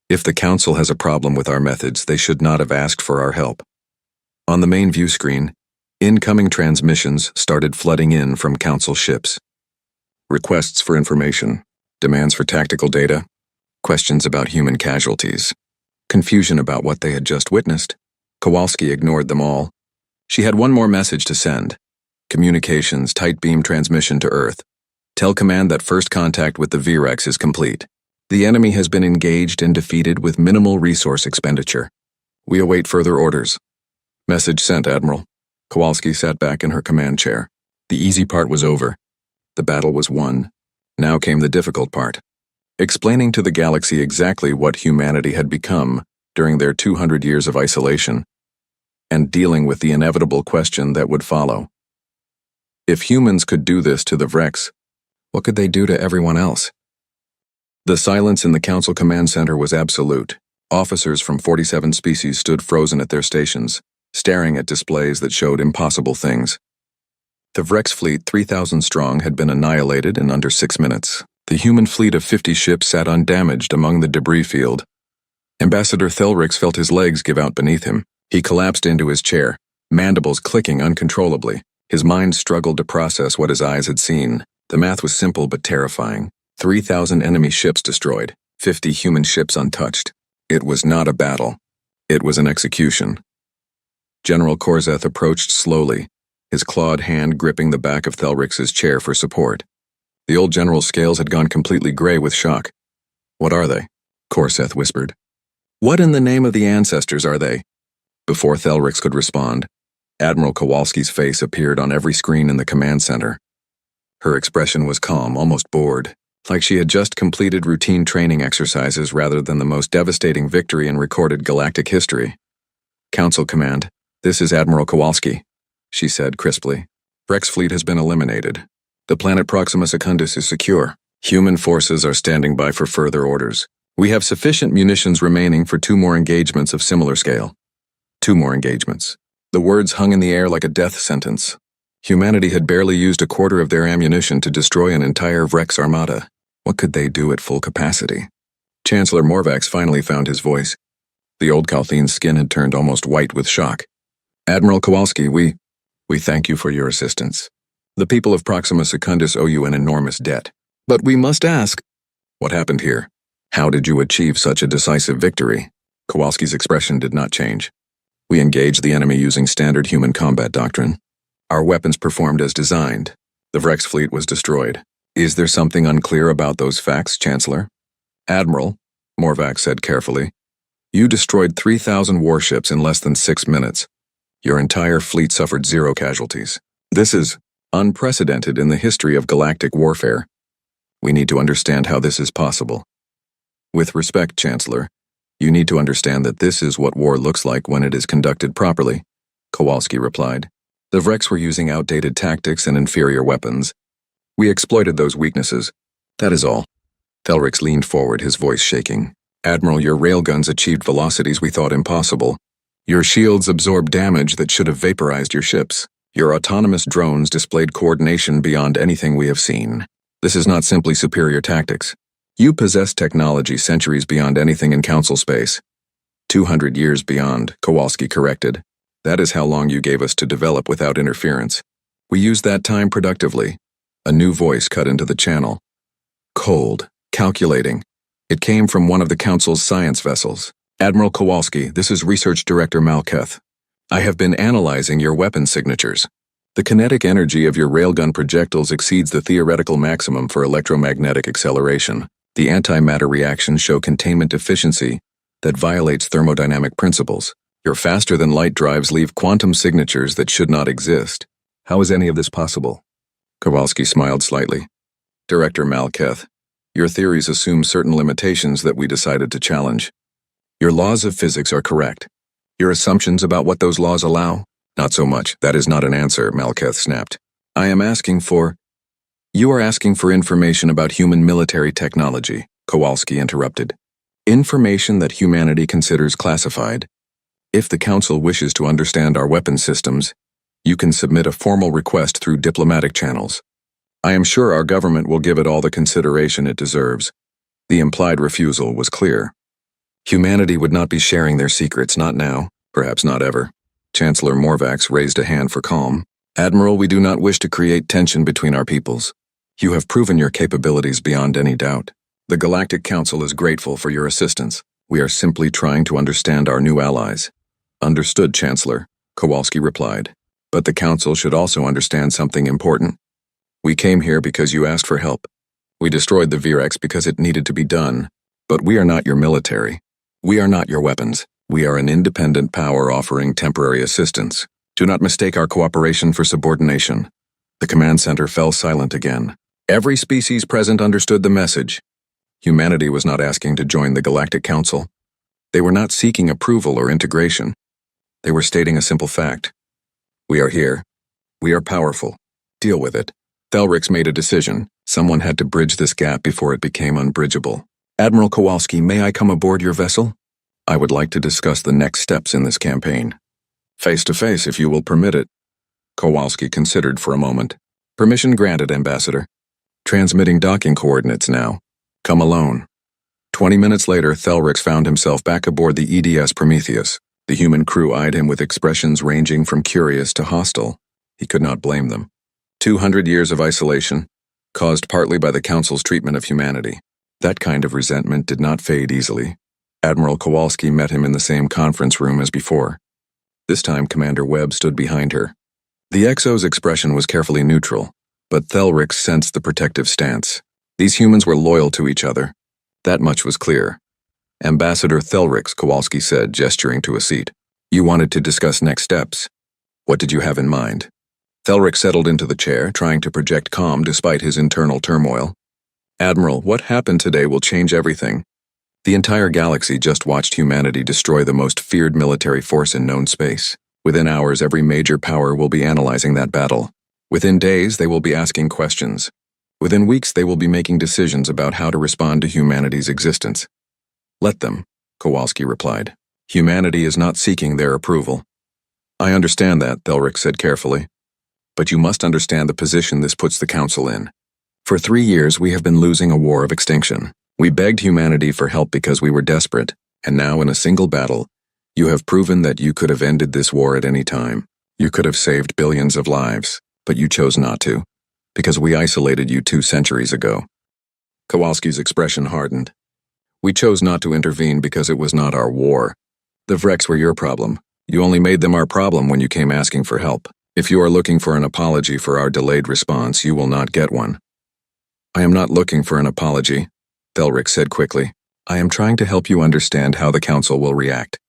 Speaker 1: If the Council has a problem with our methods, they should not have asked for our help. On the main view screen, incoming transmissions started flooding in from Council ships. Requests for information, demands for tactical data, questions about human casualties, confusion about what they had just witnessed. Kowalski ignored them all. She had one more message to send. Communications, tight beam transmission to Earth. Tell command that first contact with the VREX is complete. The enemy has been engaged and defeated with minimal resource expenditure. We await further orders. Message sent, Admiral. Kowalski sat back in her command chair. The easy part was over. The battle was won. Now came the difficult part. Explaining to the galaxy exactly what humanity had become during their 200 years of isolation, and dealing with the inevitable question that would follow. If humans could do this to the VREX, what could they do to everyone else? The silence in the Council Command Center was absolute. Officers from 47 species stood frozen at their stations, staring at displays that showed impossible things. The VREX fleet, 3,000 strong, had been annihilated in under 6 minutes. The human fleet of 50 ships sat undamaged among the debris field. Ambassador Thelrix felt his legs give out beneath him. He collapsed into his chair, mandibles clicking uncontrollably. His mind struggled to process what his eyes had seen. The math was simple but terrifying. 3,000 enemy ships destroyed, 50 human ships untouched. It was not a battle. It was an execution. General Korzeth approached slowly, his clawed hand gripping the back of Thelrix's chair for support. The old general's scales had gone completely gray with shock. What are they? Korzeth whispered. What in the name of the ancestors are they? Before Thelrix could respond, Admiral Kowalski's face appeared on every screen in the command center. Her expression was calm, almost bored, like she had just completed routine training exercises rather than the most devastating victory in recorded galactic history. Council Command, this is Admiral Kowalski, she said crisply. VREX fleet has been eliminated. The planet Proxima Secundus is secure. Human forces are standing by for further orders. We have sufficient munitions remaining for 2 more engagements of similar scale. 2 more engagements. The words hung in the air like a death sentence. Humanity had barely used a quarter of their ammunition to destroy an entire VREX armada. What could they do at full capacity? Chancellor Morvax finally found his voice. The old Kalthine's skin had turned almost white with shock. Admiral Kowalski, we thank you for your assistance. The people of Proxima Secundus owe you an enormous debt. But we must ask, what happened here? How did you achieve such a decisive victory? Kowalski's expression did not change. We engaged the enemy using standard human combat doctrine. Our weapons performed as designed. The VREX fleet was destroyed. Is there something unclear about those facts, Chancellor? Admiral, Morvax said carefully, you destroyed 3,000 warships in less than 6 minutes. Your entire fleet suffered 0 casualties. This is unprecedented in the history of galactic warfare. We need to understand how this is possible. With respect, Chancellor, you need to understand that this is what war looks like when it is conducted properly, Kowalski replied. The VREX were using outdated tactics and inferior weapons. We exploited those weaknesses. That is all. Thelrix leaned forward, his voice shaking. Admiral, your railguns achieved velocities we thought impossible. Your shields absorbed damage that should have vaporized your ships. Your autonomous drones displayed coordination beyond anything we have seen. This is not simply superior tactics. You possess technology centuries beyond anything in Council space. 200 years beyond, Kowalski corrected. That is how long you gave us to develop without interference. We used that time productively. A new voice cut into the channel. Cold, calculating. It came from one of the Council's science vessels. Admiral Kowalski, this is Research Director Malketh. I have been analyzing your weapon signatures. The kinetic energy of your railgun projectiles exceeds the theoretical maximum for electromagnetic acceleration. The antimatter reactions show containment deficiency that violates thermodynamic principles. Your faster-than-light drives leave quantum signatures that should not exist. How is any of this possible? Kowalski smiled slightly. Director Malketh, your theories assume certain limitations that we decided to challenge. Your laws of physics are correct. Your assumptions about what those laws allow? Not so much. That is not an answer, Malketh snapped. I am asking for... You are asking for information about human military technology, Kowalski interrupted. Information that humanity considers classified. If the Council wishes to understand our weapon systems, you can submit a formal request through diplomatic channels. I am sure our government will give it all the consideration it deserves. The implied refusal was clear. Humanity would not be sharing their secrets, not now, perhaps not ever. Chancellor Morvax raised a hand for calm. Admiral, we do not wish to create tension between our peoples. You have proven your capabilities beyond any doubt. The Galactic Council is grateful for your assistance. We are simply trying to understand our new allies. Understood, Chancellor, Kowalski replied. But the Council should also understand something important. We came here because you asked for help. We destroyed the Virex because it needed to be done. But we are not your military. We are not your weapons. We are an independent power offering temporary assistance. Do not mistake our cooperation for subordination. The command center fell silent again. Every species present understood the message. Humanity was not asking to join the Galactic Council. They were not seeking approval or integration. They were stating a simple fact. We are here. We are powerful. Deal with it. Thelrix made a decision. Someone had to bridge this gap before it became unbridgeable. Admiral Kowalski, may I come aboard your vessel? I would like to discuss the next steps in this campaign. Face to face, if you will permit it. Kowalski considered for a moment. Permission granted, Ambassador. Transmitting docking coordinates now. Come alone. 20 minutes later, Thelrix found himself back aboard the EDS Prometheus. The human crew eyed him with expressions ranging from curious to hostile. He could not blame them. 200 years of isolation, caused partly by the Council's treatment of humanity. That kind of resentment did not fade easily. Admiral Kowalski met him in the same conference room as before. This time, Commander Webb stood behind her. The Exo's expression was carefully neutral, but Thelrix sensed the protective stance. These humans were loyal to each other. That much was clear. Ambassador Thelrix, Kowalski said, gesturing to a seat. You wanted to discuss next steps. What did you have in mind? Thelrix settled into the chair, trying to project calm despite his internal turmoil. Admiral, what happened today will change everything. The entire galaxy just watched humanity destroy the most feared military force in known space. Within hours, every major power will be analyzing that battle. Within days, they will be asking questions. Within weeks, they will be making decisions about how to respond to humanity's existence. Let them, Kowalski replied. Humanity is not seeking their approval. I understand that, Thelrix said carefully. But you must understand the position this puts the Council in. For 3 years, we have been losing a war of extinction. We begged humanity for help because we were desperate, and now in a single battle, you have proven that you could have ended this war at any time. You could have saved billions of lives, but you chose not to, because we isolated you 2 centuries ago. Kowalski's expression hardened. We chose not to intervene because it was not our war. The Vrex were your problem. You only made them our problem when you came asking for help. If you are looking for an apology for our delayed response, you will not get one. I am not looking for an apology, Thelrix said quickly. I am trying to help you understand how the Council will react.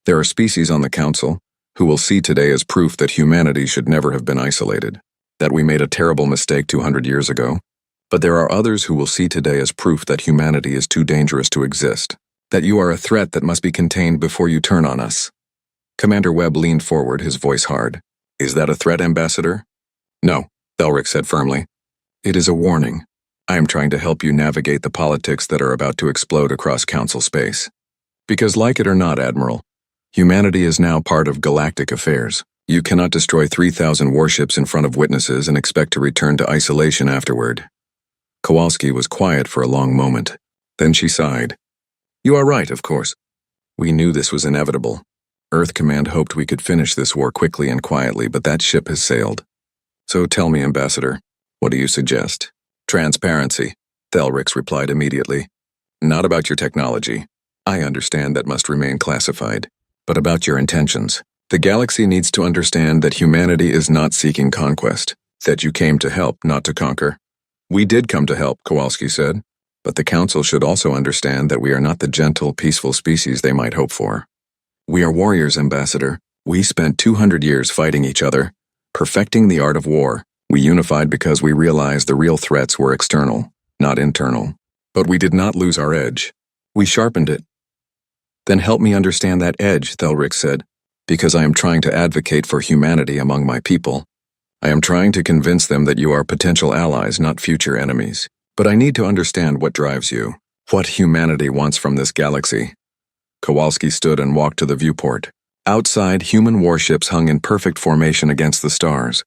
Speaker 1: There are species on the Council who will see today as proof that humanity should never have been isolated, that we made a terrible mistake 200 years ago. But there are others who will see today as proof that humanity is too dangerous to exist, that you are a threat that must be contained before you turn on us. Commander Webb leaned forward, his voice hard. Is that a threat, Ambassador? No, Thelrix said firmly. It is a warning. I am trying to help you navigate the politics that are about to explode across Council space. Because like it or not, Admiral, humanity is now part of galactic affairs. You cannot destroy 3,000 warships in front of witnesses and expect to return to isolation afterward. Kowalski was quiet for a long moment. Then she sighed. You are right, of course. We knew this was inevitable. Earth Command hoped we could finish this war quickly and quietly, but that ship has sailed. So tell me, Ambassador, what do you suggest? Transparency, Thelrix replied immediately. Not about your technology. I understand that must remain classified. But about your intentions. The galaxy needs to understand that humanity is not seeking conquest, that you came to help, not to conquer. We did come to help, Kowalski said, but the Council should also understand that we are not the gentle, peaceful species they might hope for. We are warriors, Ambassador. We spent 200 years fighting each other, perfecting the art of war. We unified because we realized the real threats were external, not internal. But we did not lose our edge. We sharpened it. Then help me understand that edge, Thelric said, because I am trying to advocate for humanity among my people. I am trying to convince them that you are potential allies, not future enemies. But I need to understand what drives you, what humanity wants from this galaxy. Kowalski stood and walked to the viewport. Outside, human warships hung in perfect formation against the stars.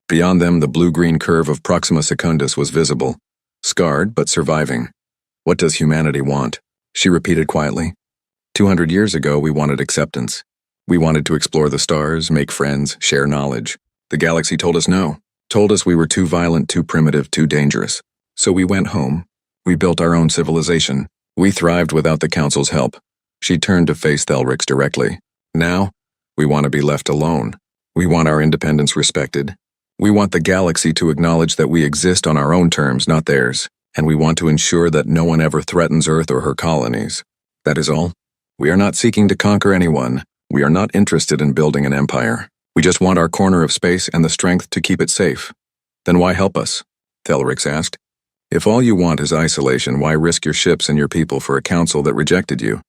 Speaker 1: Beyond them, the blue-green curve of Proxima Secundus was visible, scarred but surviving. What does humanity want? She repeated quietly. 200 years ago, we wanted acceptance. We wanted to explore the stars, make friends, share knowledge. The galaxy told us no, told us we were too violent, too primitive, too dangerous. So we went home. We built our own civilization. We thrived without the Council's help. She turned to face Thelrix directly. Now, we want to be left alone. We want our independence respected. We want the galaxy to acknowledge that we exist on our own terms, not theirs. And we want to ensure that no one ever threatens Earth or her colonies. That is all. We are not seeking to conquer anyone. We are not interested in building an empire. We just want our corner of space and the strength to keep it safe. Then why help us? Thelrix asked. If all you want is isolation, why risk your ships and your people for a council that rejected you?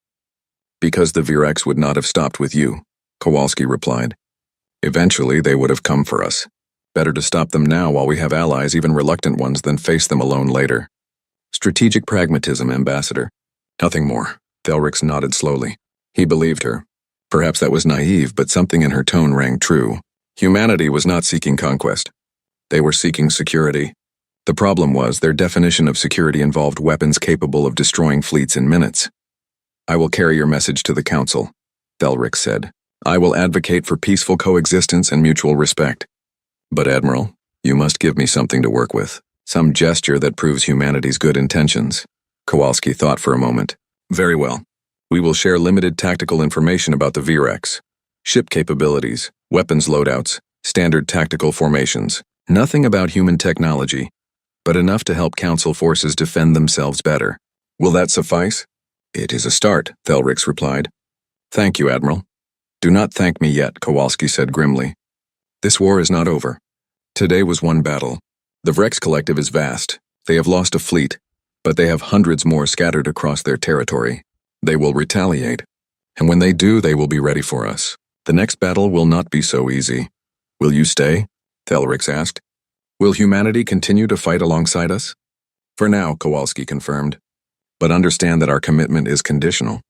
Speaker 1: Because the Virex would not have stopped with you, Kowalski replied. Eventually, they would have come for us. Better to stop them now while we have allies, even reluctant ones, than face them alone later. Strategic pragmatism, Ambassador. Nothing more. Thelrix nodded slowly. He believed her. Perhaps that was naive, but something in her tone rang true. Humanity was not seeking conquest. They were seeking security. The problem was their definition of security involved weapons capable of destroying fleets in minutes. I will carry your message to the Council, Thelrix said. I will advocate for peaceful coexistence and mutual respect. But Admiral, you must give me something to work with. Some gesture that proves humanity's good intentions. Kowalski thought for a moment. Very well. We will share limited tactical information about the Virex. Ship capabilities, weapons loadouts, standard tactical formations. Nothing about human technology, but enough to help Council forces defend themselves better. Will that suffice? It is a start, Thelrix replied. Thank you, Admiral. Do not thank me yet, Kowalski said grimly. This war is not over. Today was one battle. The Vrex Collective is vast. They have lost a fleet, but they have hundreds more scattered across their territory. They will retaliate. And when they do, they will be ready for us. The next battle will not be so easy. Will you stay? Thelrix asked. Will humanity continue to fight alongside us? For now, Kowalski confirmed. But understand that our commitment is conditional.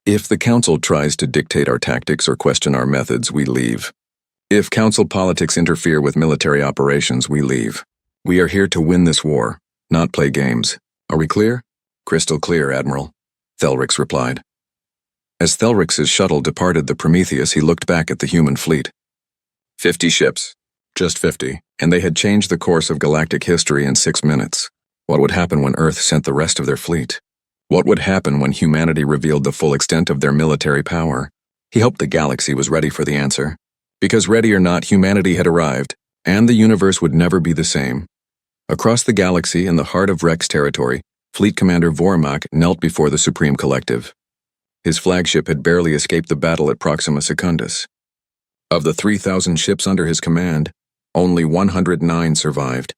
Speaker 1: If the Council tries to dictate our tactics or question our methods, we leave. If Council politics interfere with military operations, we leave. We are here to win this war, not play games. Are we clear? Crystal clear, Admiral, Thelrix replied. As Thelrix's shuttle departed the Prometheus, he looked back at the human fleet. 50 ships. Just 50, and they had changed the course of galactic history in 6 minutes. What would happen when Earth sent the rest of their fleet? What would happen when humanity revealed the full extent of their military power? He hoped the galaxy was ready for the answer. Because ready or not, humanity had arrived, and the universe would never be the same. Across the galaxy, in the heart of Rex territory, Fleet Commander Vormak knelt before the Supreme Collective. His flagship had barely escaped the battle at Proxima Secundus. Of the 3,000 ships under his command, only 109 survived.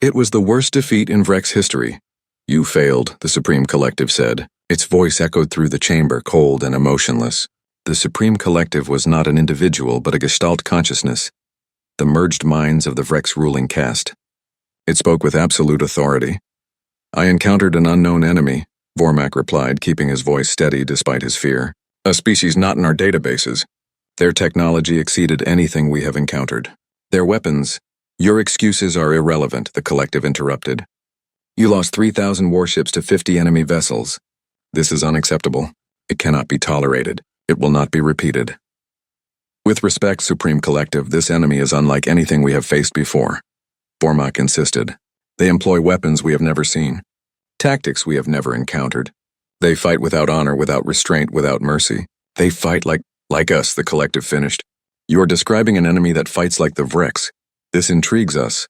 Speaker 1: It was the worst defeat in Vrex history. You failed, the Supreme Collective said. Its voice echoed through the chamber, cold and emotionless. The Supreme Collective was not an individual, but a Gestalt consciousness, the merged minds of the Vrex ruling caste. It spoke with absolute authority. I encountered an unknown enemy, Vormak replied, keeping his voice steady despite his fear. A species not in our databases. Their technology exceeded anything we have encountered. Their weapons. Your excuses are irrelevant, the Collective interrupted. You lost 3,000 warships to 50 enemy vessels. This is unacceptable. It cannot be tolerated. It will not be repeated. With respect, Supreme Collective, this enemy is unlike anything we have faced before. Vormak insisted. They employ weapons we have never seen. Tactics we have never encountered. They fight without honor, without restraint, without mercy. They fight like us, the Collective finished. You are describing an enemy that fights like the Vrex. This intrigues us.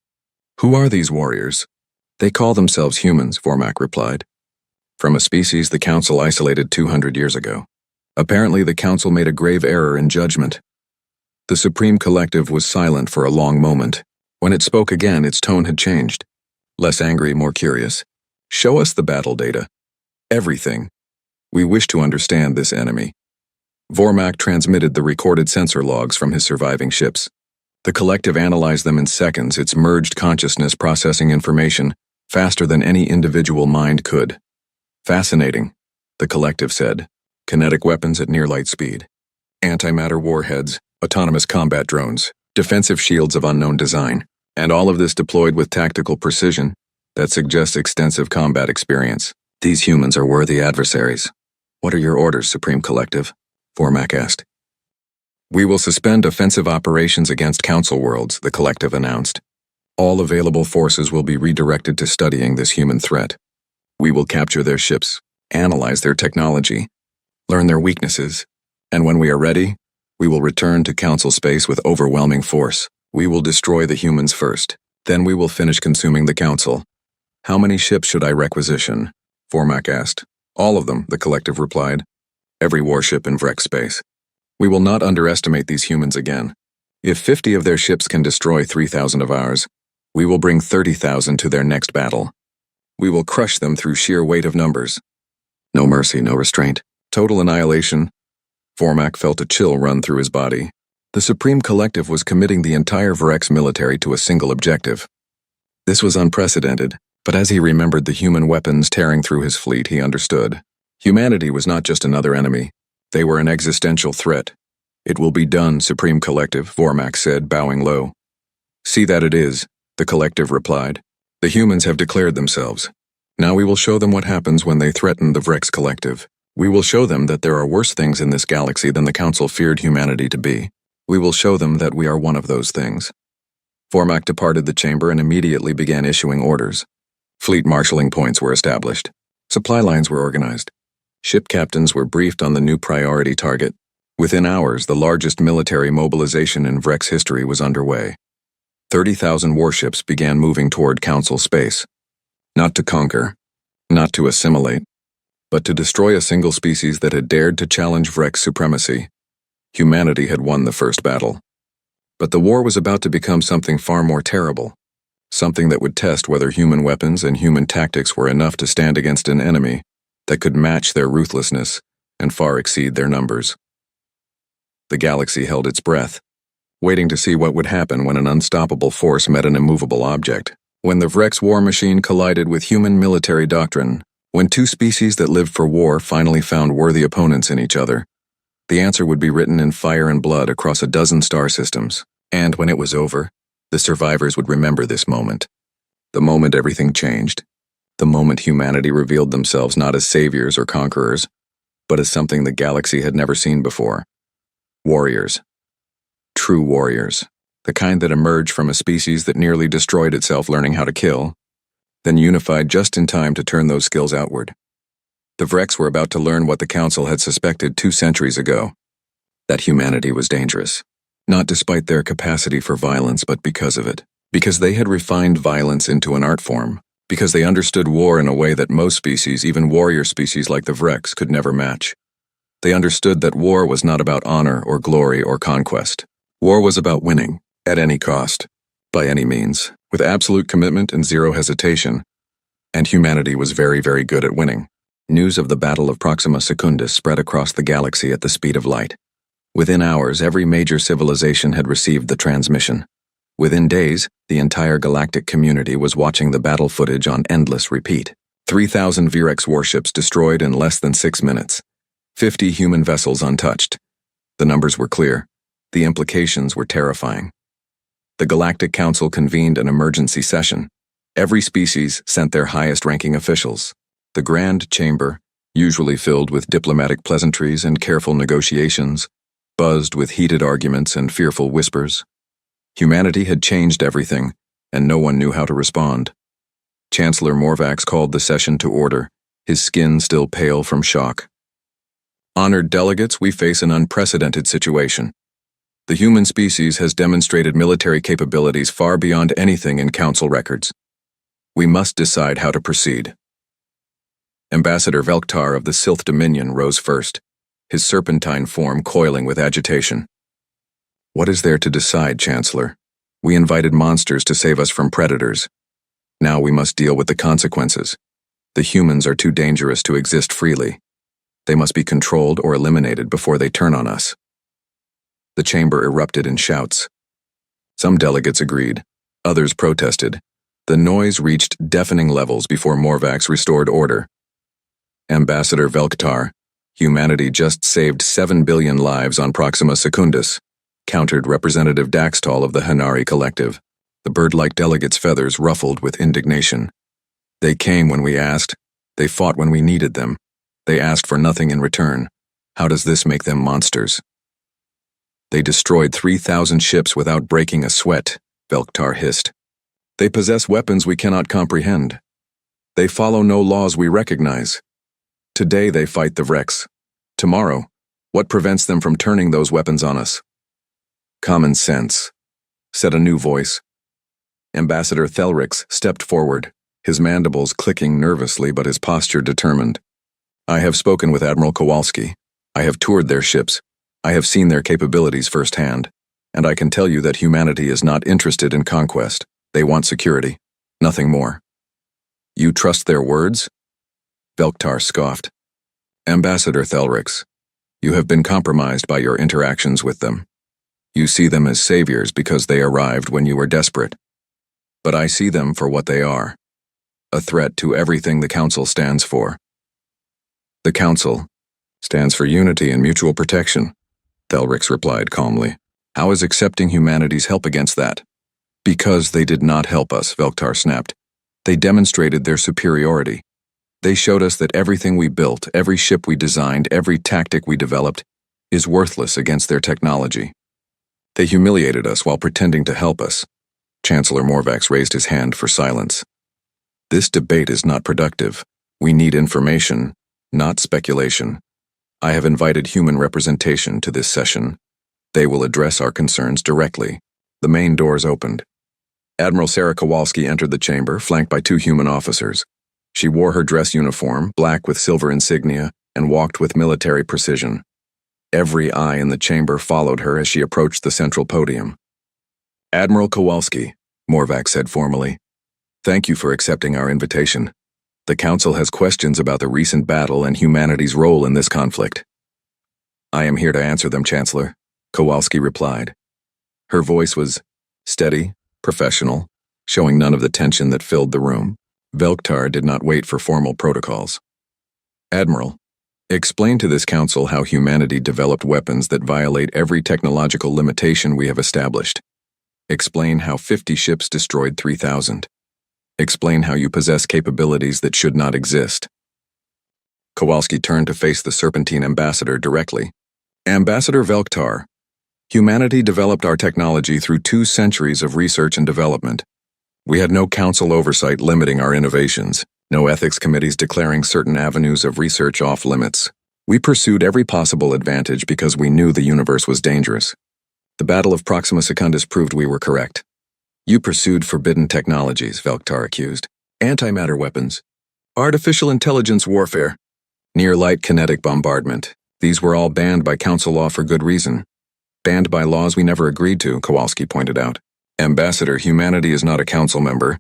Speaker 1: Who are these warriors? They call themselves humans, Vormak replied. From a species the Council isolated 200 years ago. Apparently the Council made a grave error in judgment. The Supreme Collective was silent for a long moment. When it spoke again, its tone had changed. Less angry, more curious. Show us the battle data. Everything. We wish to understand this enemy. Vormak transmitted the recorded sensor logs from his surviving ships. The collective analyzed them in seconds, its merged consciousness processing information faster than any individual mind could. Fascinating, the collective said. Kinetic weapons at near-light speed. Antimatter warheads, autonomous combat drones, defensive shields of unknown design, and all of this deployed with tactical precision that suggests extensive combat experience. These humans are worthy adversaries. What are your orders, Supreme Collective? Vormak asked. We will suspend offensive operations against Council worlds, the collective announced. All available forces will be redirected to studying this human threat. We will capture their ships, analyze their technology, learn their weaknesses, and when we are ready, we will return to Council space with overwhelming force. We will destroy the humans first, then we will finish consuming the Council. How many ships should I requisition? Vormak asked. All of them, the collective replied. Every warship in Vrex space. We will not underestimate these humans again. If 50 of their ships can destroy 3,000 of ours, we will bring 30,000 to their next battle. We will crush them through sheer weight of numbers. No mercy, no restraint. Total annihilation. Vormak felt a chill run through his body. The Supreme Collective was committing the entire Vrex military to a single objective. This was unprecedented, but as he remembered the human weapons tearing through his fleet, he understood. Humanity was not just another enemy. They were an existential threat. It will be done, Supreme Collective, Vormak said, bowing low. See that it is, the collective replied. The humans have declared themselves. Now we will show them what happens when they threaten the Vrex Collective. We will show them that there are worse things in this galaxy than the Council feared humanity to be. We will show them that we are one of those things. Vormak departed the chamber and immediately began issuing orders. Fleet marshalling points were established. Supply lines were organized. Ship captains were briefed on the new priority target. Within hours, the largest military mobilization in Vrex history was underway. 30,000 warships began moving toward Council space. Not to conquer, not to assimilate, but to destroy a single species that had dared to challenge Vrex supremacy. Humanity had won the first battle. But the war was about to become something far more terrible. Something that would test whether human weapons and human tactics were enough to stand against an enemy that could match their ruthlessness and far exceed their numbers. The galaxy held its breath, waiting to see what would happen when an unstoppable force met an immovable object. When the Vrex war machine collided with human military doctrine, when two species that lived for war finally found worthy opponents in each other, the answer would be written in fire and blood across a dozen star systems. And when it was over, the survivors would remember this moment. The moment everything changed. The moment humanity revealed themselves not as saviors or conquerors, but as something the galaxy had never seen before. Warriors. True warriors. The kind that emerged from a species that nearly destroyed itself learning how to kill, then unified just in time to turn those skills outward. The Vrex were about to learn what the Council had suspected 2 centuries ago, that humanity was dangerous. Not despite their capacity for violence, but because of it. Because they had refined violence into an art form. Because they understood war in a way that most species, even warrior species like the Vrex, could never match. They understood that war was not about honor or glory or conquest. War was about winning, at any cost, by any means, with absolute commitment and zero hesitation. And humanity was very, very good at winning. News of the Battle of Proxima Secundus spread across the galaxy at the speed of light. Within hours, every major civilization had received the transmission. Within days, the entire galactic community was watching the battle footage on endless repeat. 3,000 Vrex warships destroyed in less than 6 minutes. 50 human vessels untouched. The numbers were clear. The implications were terrifying. The Galactic Council convened an emergency session. Every species sent their highest-ranking officials. The Grand Chamber, usually filled with diplomatic pleasantries and careful negotiations, buzzed with heated arguments and fearful whispers. Humanity had changed everything, and no one knew how to respond. Chancellor Morvax called the session to order, his skin still pale from shock. Honored delegates, we face an unprecedented situation. The human species has demonstrated military capabilities far beyond anything in Council records. We must decide how to proceed. Ambassador Velktar of the Sylth Dominion rose first, his serpentine form coiling with agitation. What is there to decide, Chancellor? We invited monsters to save us from predators. Now we must deal with the consequences. The humans are too dangerous to exist freely. They must be controlled or eliminated before they turn on us. The chamber erupted in shouts. Some delegates agreed. Others protested. The noise reached deafening levels before Morvax restored order. Ambassador Velktar, humanity just saved 7 billion lives on Proxima Secundus, countered Representative Daxtal of the Hanari Collective. The bird-like delegates' feathers ruffled with indignation. They came when we asked. They fought when we needed them. They asked for nothing in return. How does this make them monsters? They destroyed 3,000 ships without breaking a sweat, Velktar hissed. They possess weapons we cannot comprehend. They follow no laws we recognize. Today they fight the Vrex. Tomorrow, what prevents them from turning those weapons on us? Common sense, said a new voice. Ambassador Thelrix stepped forward, his mandibles clicking nervously but his posture determined. I have spoken with Admiral Kowalski. I have toured their ships. I have seen their capabilities firsthand, and I can tell you that humanity is not interested in conquest. They want security, nothing more. You trust their words? Velktar scoffed. Ambassador Thelrix, you have been compromised by your interactions with them. You see them as saviors because they arrived when you were desperate. But I see them for what they are, a threat to everything the Council stands for. The Council stands for unity and mutual protection, Thelrix replied calmly. How is accepting humanity's help against that? Because they did not help us, Velktar snapped. They demonstrated their superiority. They showed us that everything we built, every ship we designed, every tactic we developed, is worthless against their technology. They humiliated us while pretending to help us. Chancellor Morvax raised his hand for silence. This debate is not productive. We need information, not speculation. I have invited human representation to this session. They will address our concerns directly. The main doors opened. Admiral Sarah Kowalski entered the chamber, flanked by 2 human officers. She wore her dress uniform, black with silver insignia, and walked with military precision. Every eye in the chamber followed her as she approached the central podium. Admiral Kowalski, Morvax said formally, thank you for accepting our invitation. The Council has questions about the recent battle and humanity's role in this conflict. I am here to answer them, Chancellor, Kowalski replied. Her voice was steady, professional, showing none of the tension that filled the room. Velktar did not wait for formal protocols. Admiral, explain to this Council how humanity developed weapons that violate every technological limitation we have established. Explain how 50 ships destroyed 3,000. Explain how you possess capabilities that should not exist. Kowalski turned to face the Serpentine ambassador directly. Ambassador Velktar, humanity developed our technology through 2 centuries of research and development. We had no council oversight limiting our innovations, no ethics committees declaring certain avenues of research off limits. We pursued every possible advantage because we knew the universe was dangerous. The Battle of Proxima Secundus proved we were correct. You pursued forbidden technologies, Velktar accused. Antimatter weapons, artificial intelligence warfare, near-light kinetic bombardment. These were all banned by council law for good reason. Banned by laws we never agreed to, Kowalski pointed out. Ambassador, humanity is not a council member.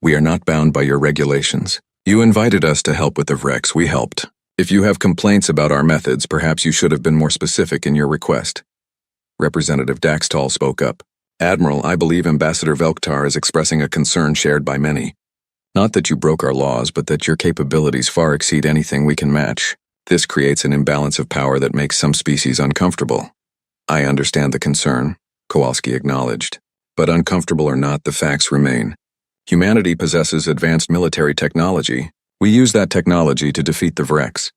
Speaker 1: We are not bound by your regulations. You invited us to help with the Vrex, we helped. If you have complaints about our methods, perhaps you should have been more specific in your request. Representative Daxtal spoke up. Admiral, I believe Ambassador Velktar is expressing a concern shared by many. Not that you broke our laws, but that your capabilities far exceed anything we can match. This creates an imbalance of power that makes some species uncomfortable. I understand the concern, Kowalski acknowledged. But uncomfortable or not, the facts remain. Humanity possesses advanced military technology. We use that technology to defeat the Vrex.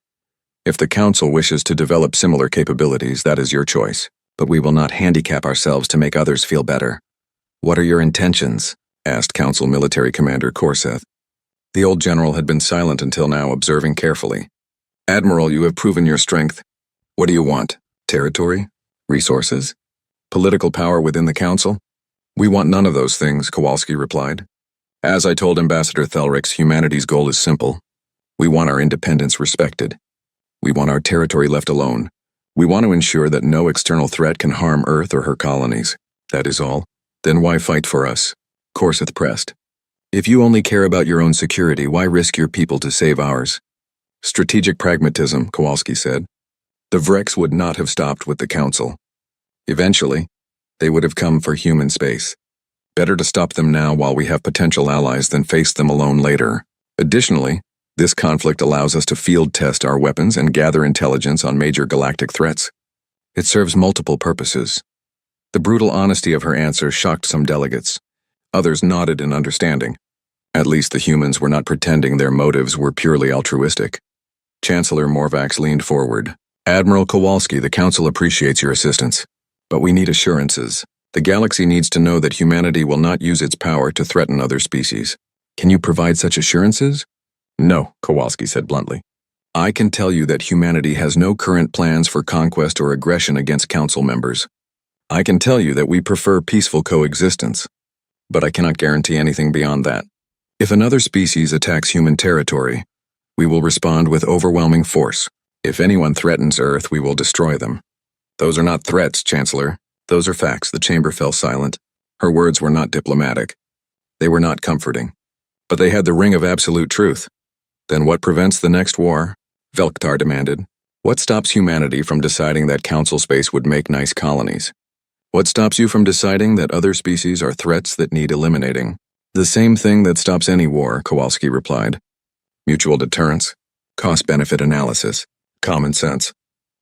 Speaker 1: If the Council wishes to develop similar capabilities, that is your choice. But we will not handicap ourselves to make others feel better. What are your intentions? Asked Council Military Commander Korseth. The old general had been silent until now, observing carefully. Admiral, you have proven your strength. What do you want? Territory? Resources? Political power within the Council? We want none of those things, Kowalski replied. As I told Ambassador Thelrix, humanity's goal is simple. We want our independence respected. We want our territory left alone. We want to ensure that no external threat can harm Earth or her colonies. That is all. Then why fight for us? Korseth pressed. If you only care about your own security, why risk your people to save ours? Strategic pragmatism, Kowalski said. The Vrex would not have stopped with the Council. Eventually, they would have come for human space. Better to stop them now while we have potential allies than face them alone later. Additionally, this conflict allows us to field test our weapons and gather intelligence on major galactic threats. It serves multiple purposes. The brutal honesty of her answer shocked some delegates. Others nodded in understanding. At least the humans were not pretending their motives were purely altruistic. Chancellor Morvax leaned forward. Admiral Kowalski, the Council appreciates your assistance. But we need assurances. The galaxy needs to know that humanity will not use its power to threaten other species. Can you provide such assurances? No, Kowalski said bluntly. I can tell you that humanity has no current plans for conquest or aggression against Council members. I can tell you that we prefer peaceful coexistence. But I cannot guarantee anything beyond that. If another species attacks human territory, we will respond with overwhelming force. If anyone threatens Earth, we will destroy them. Those are not threats, Chancellor. Those are facts. The chamber fell silent. Her words were not diplomatic. They were not comforting. But they had the ring of absolute truth. Then what prevents the next war? Velktar demanded. What stops humanity from deciding that Council space would make nice colonies? What stops you from deciding that other species are threats that need eliminating? The same thing that stops any war, Kowalski replied. Mutual deterrence, cost-benefit analysis, common sense.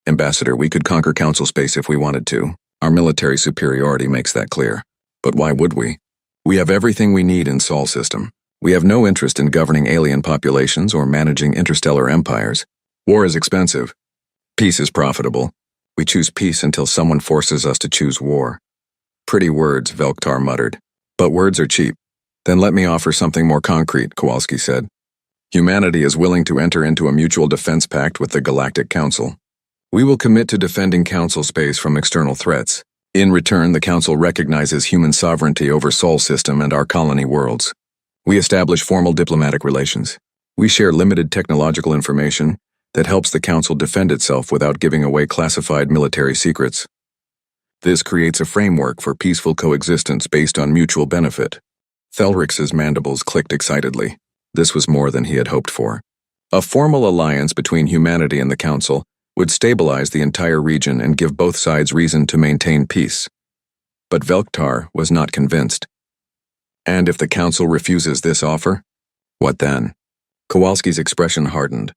Speaker 1: Ambassador, we could conquer Council space if we wanted to. Our military superiority makes that clear. But why would we? We have everything we need in Sol system. We have no interest in governing alien populations or managing interstellar empires. War is expensive. Peace is profitable. We choose peace until someone forces us to choose war. Pretty words, Velktar muttered. But words are cheap. Then let me offer something more concrete, Kowalski said. Humanity is willing to enter into a mutual defense pact with the Galactic Council. We will commit to defending Council space from external threats. In return, the Council recognizes human sovereignty over Sol system and our colony worlds. We establish formal diplomatic relations. We share limited technological information that helps the Council defend itself without giving away classified military secrets. This creates a framework for peaceful coexistence based on mutual benefit. Thelrix's mandibles clicked excitedly. This was more than he had hoped for. A formal alliance between humanity and the Council would stabilize the entire region and give both sides reason to maintain peace. But Velktar was not convinced. And if the Council refuses this offer? What then? Kowalski's expression hardened.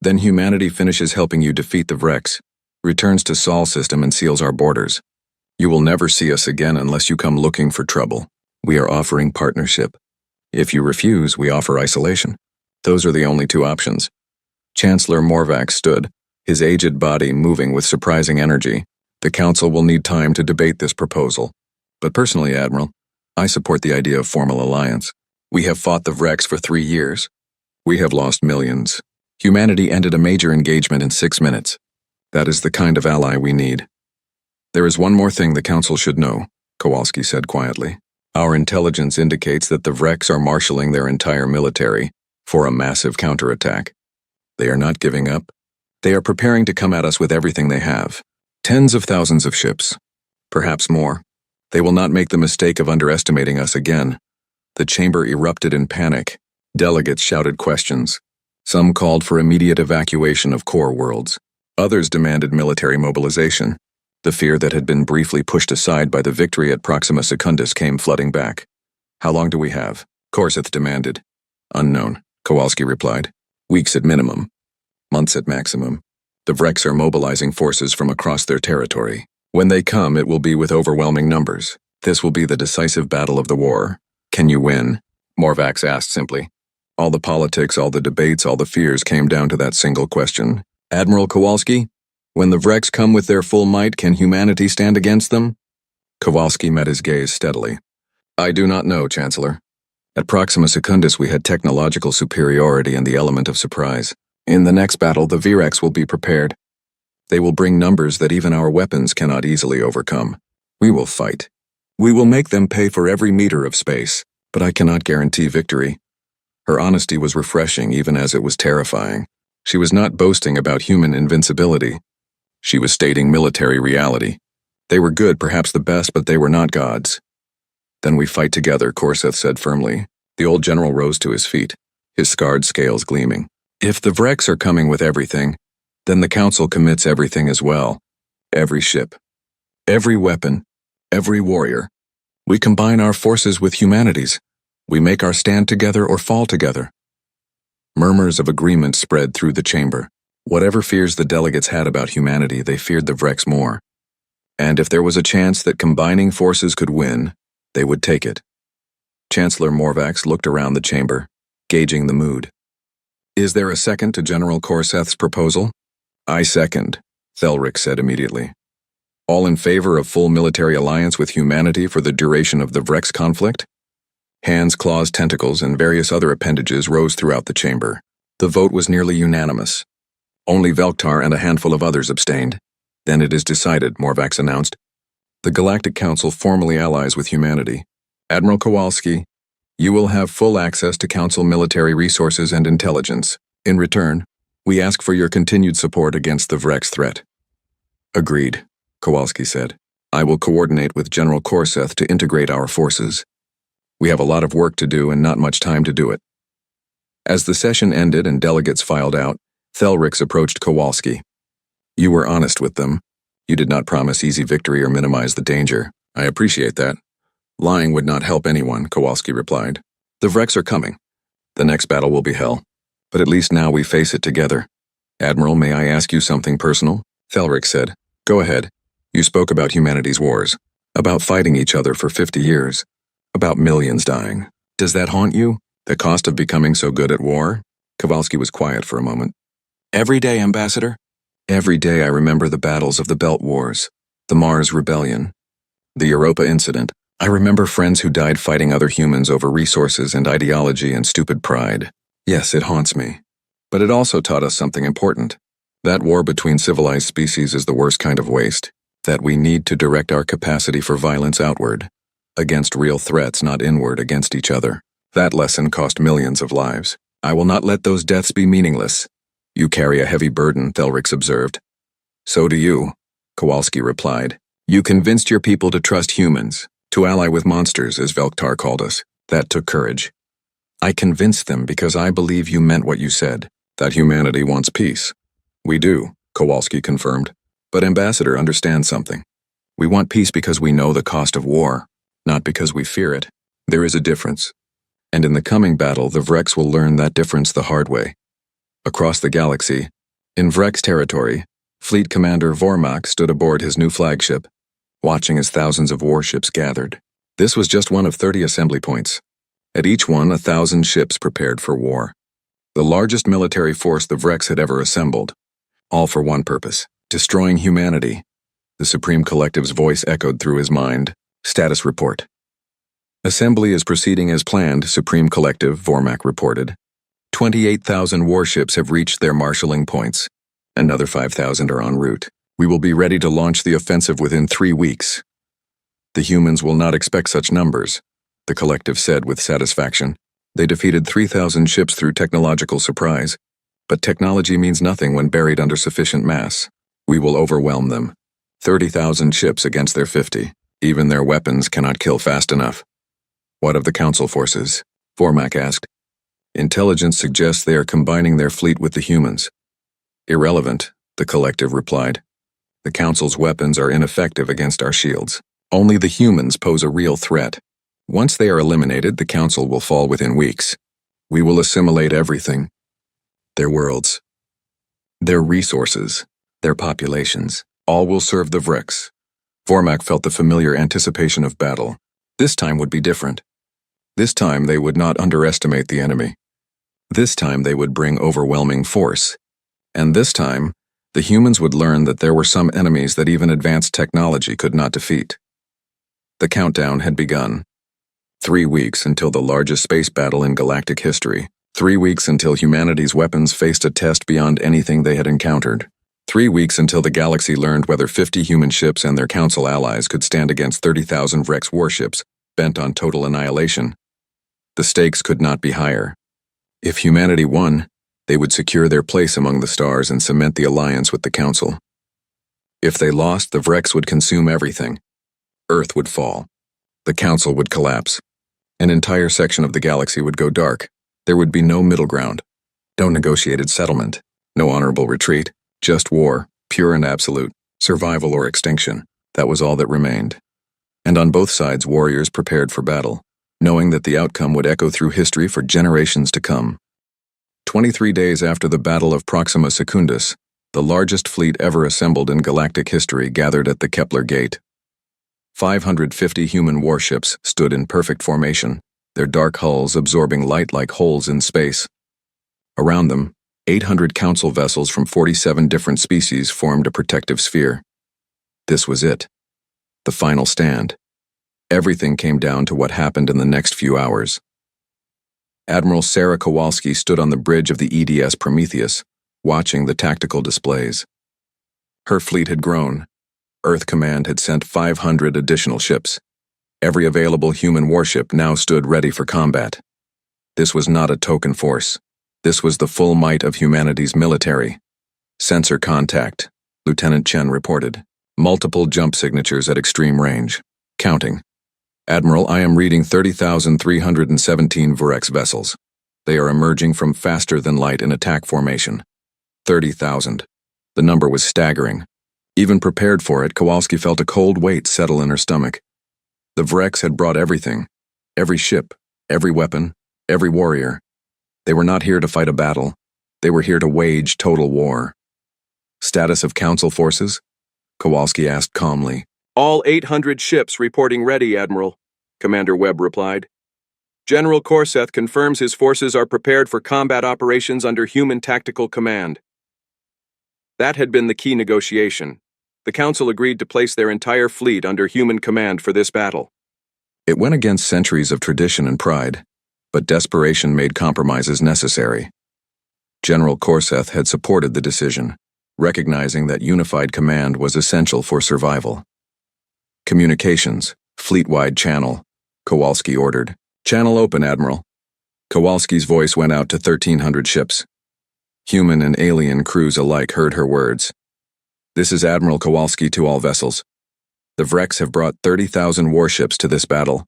Speaker 1: Then humanity finishes helping you defeat the Vrex, returns to Sol system and seals our borders. You will never see us again unless you come looking for trouble. We are offering partnership. If you refuse, we offer isolation. Those are the only two options. Chancellor Morvax stood, his aged body moving with surprising energy. The Council will need time to debate this proposal. But personally, Admiral, I support the idea of formal alliance. We have fought the Vrex for 3 years. We have lost millions. Humanity ended a major engagement in 6 minutes. That is the kind of ally we need. There is one more thing the Council should know, Kowalski said quietly. Our intelligence indicates that the Vrex are marshalling their entire military for a massive counterattack. They are not giving up. They are preparing to come at us with everything they have. Tens of thousands of ships. Perhaps more. They will not make the mistake of underestimating us again. The chamber erupted in panic. Delegates shouted questions. Some called for immediate evacuation of core worlds. Others demanded military mobilization. The fear that had been briefly pushed aside by the victory at Proxima Secundus came flooding back. How long do we have? Korseth demanded. Unknown, Kowalski replied. Weeks at minimum. Months at maximum. The Vrex are mobilizing forces from across their territory. When they come, it will be with overwhelming numbers. This will be the decisive battle of the war. Can you win? Morvax asked simply. All the politics, all the debates, all the fears came down to that single question. Admiral Kowalski, when the Vrex come with their full might, can humanity stand against them? Kowalski met his gaze steadily. I do not know, Chancellor. At Proxima Secundus we had technological superiority and the element of surprise. In the next battle, the Vrex will be prepared. They will bring numbers that even our weapons cannot easily overcome. We will fight. We will make them pay for every meter of space, but I cannot guarantee victory. Her honesty was refreshing even as it was terrifying. She was not boasting about human invincibility. She was stating military reality. They were good, perhaps the best, but they were not gods. Then we fight together, Korseth said firmly. The old general rose to his feet, his scarred scales gleaming. If the Vrex are coming with everything, then the Council commits everything as well. Every ship, every weapon, every warrior. We combine our forces with humanity's. We make our stand together or fall together. Murmurs of agreement spread through the chamber. Whatever fears the delegates had about humanity, they feared the Vrex more. And if there was a chance that combining forces could win, they would take it. Chancellor Morvax looked around the chamber, gauging the mood. Is there a second to General Corseth's proposal? I second, Thelric said immediately. All in favor of full military alliance with humanity for the duration of the Vrex conflict? Hands, claws, tentacles, and various other appendages rose throughout the chamber. The vote was nearly unanimous. Only Velktar and a handful of others abstained. Then it is decided, Morvax announced. The Galactic Council formally allies with humanity. Admiral Kowalski, you will have full access to Council military resources and intelligence. In return, we ask for your continued support against the Vrex threat. Agreed, Kowalski said. I will coordinate with General Corseth to integrate our forces. We have a lot of work to do and not much time to do it. As the session ended and delegates filed out, Thelrix approached Kowalski. You were honest with them. You did not promise easy victory or minimize the danger. I appreciate that. Lying would not help anyone, Kowalski replied. The Vrex are coming. The next battle will be hell. But at least now we face it together. Admiral, may I ask you something personal? Thelrix said. Go ahead. You spoke about humanity's wars. About fighting each other for 50 years. About millions dying. Does that haunt you? The cost of becoming so good at war? Kowalski was quiet for a moment. Every day, Ambassador. Every day I remember the battles of the Belt Wars, the Mars Rebellion, the Europa Incident. I remember friends who died fighting other humans over resources and ideology and stupid pride. Yes, it haunts me. But it also taught us something important. That war between civilized species is the worst kind of waste. That we need to direct our capacity for violence outward, against real threats, not inward against each other. That lesson cost millions of lives. I will not let those deaths be meaningless. You carry a heavy burden, Thelrix observed. So do you, Kowalski replied. You convinced your people to trust humans, to ally with monsters, as Velktar called us. That took courage. I convinced them because I believe you meant what you said, that humanity wants peace. We do, Kowalski confirmed. But Ambassador, understand something. We want peace because we know the cost of war, not because we fear it. There is a difference. And in the coming battle, the Vrex will learn that difference the hard way. Across the galaxy, in Vrex territory, Fleet Commander Vormak stood aboard his new flagship, watching as thousands of warships gathered. This was just one of 30 assembly points. At each one, 1,000 ships prepared for war. The largest military force the Vrex had ever assembled. All for one purpose, destroying humanity. The Supreme Collective's voice echoed through his mind. Status report. Assembly is proceeding as planned, Supreme Collective, Vormak reported. 28,000 warships have reached their marshalling points. Another 5,000 are en route. We will be ready to launch the offensive within 3 weeks. The humans will not expect such numbers, the collective said with satisfaction. They defeated 3,000 ships through technological surprise. But technology means nothing when buried under sufficient mass. We will overwhelm them. 30,000 ships against their 50. Even their weapons cannot kill fast enough. What of the Council forces? Vormak asked. Intelligence suggests they are combining their fleet with the humans. Irrelevant, the collective replied. The Council's weapons are ineffective against our shields. Only the humans pose a real threat. Once they are eliminated, the Council will fall within weeks. We will assimilate everything. Their worlds, their resources, their populations. All will serve the Vrex. Vormak felt the familiar anticipation of battle. This time would be different. This time they would not underestimate the enemy. This time they would bring overwhelming force. And this time, the humans would learn that there were some enemies that even advanced technology could not defeat. The countdown had begun. 3 weeks until the largest space battle in galactic history. 3 weeks until humanity's weapons faced a test beyond anything they had encountered. 3 weeks until the galaxy learned whether 50 human ships and their Council allies could stand against 30,000 Vrex warships, bent on total annihilation. The stakes could not be higher. If humanity won, they would secure their place among the stars and cement the alliance with the Council. If they lost, the Vrex would consume everything. Earth would fall. The Council would collapse. An entire section of the galaxy would go dark. There would be no middle ground. No negotiated settlement. No honorable retreat. Just war, pure and absolute. Survival or extinction. That was all that remained. And on both sides, warriors prepared for battle, knowing that the outcome would echo through history for generations to come. 23 days after the Battle of Proxima Secundus, the largest fleet ever assembled in galactic history gathered at the Kepler Gate. 550 human warships stood in perfect formation, their dark hulls absorbing light like holes in space. Around them, 800 council vessels from 47 different species formed a protective sphere. This was it. The final stand. Everything came down to what happened in the next few hours. Admiral Sarah Kowalski stood on the bridge of the EDS Prometheus, watching the tactical displays. Her fleet had grown. Earth Command had sent 500 additional ships. Every available human warship now stood ready for combat. This was not a token force. This was the full might of humanity's military. Sensor contact, Lieutenant Chen reported. Multiple jump signatures at extreme range. Counting. Admiral, I am reading 30,317 Vurex vessels. They are emerging from faster than light in attack formation. 30,000. The number was staggering. Even prepared for it, Kowalski felt a cold weight settle in her stomach. The Vurex had brought everything. Every ship, every weapon, every warrior. They were not here to fight a battle. They were here to wage total war. Status of Council forces? Kowalski asked calmly.
Speaker 2: All 800 ships reporting ready, Admiral, Commander Webb replied. General Corseth confirms his forces are prepared for combat operations under human tactical command. That had been the key negotiation. The Council agreed to place their entire fleet under human command for this battle.
Speaker 1: It went against centuries of tradition and pride, but desperation made compromises necessary. General Corseth had supported the decision, recognizing that unified command was essential for survival. Communications, fleet-wide channel, Kowalski ordered. Channel open, Admiral. Kowalski's voice went out to 1,300 ships. Human and alien crews alike heard her words. This is Admiral Kowalski to all vessels. The Vurex have brought 30,000 warships to this battle.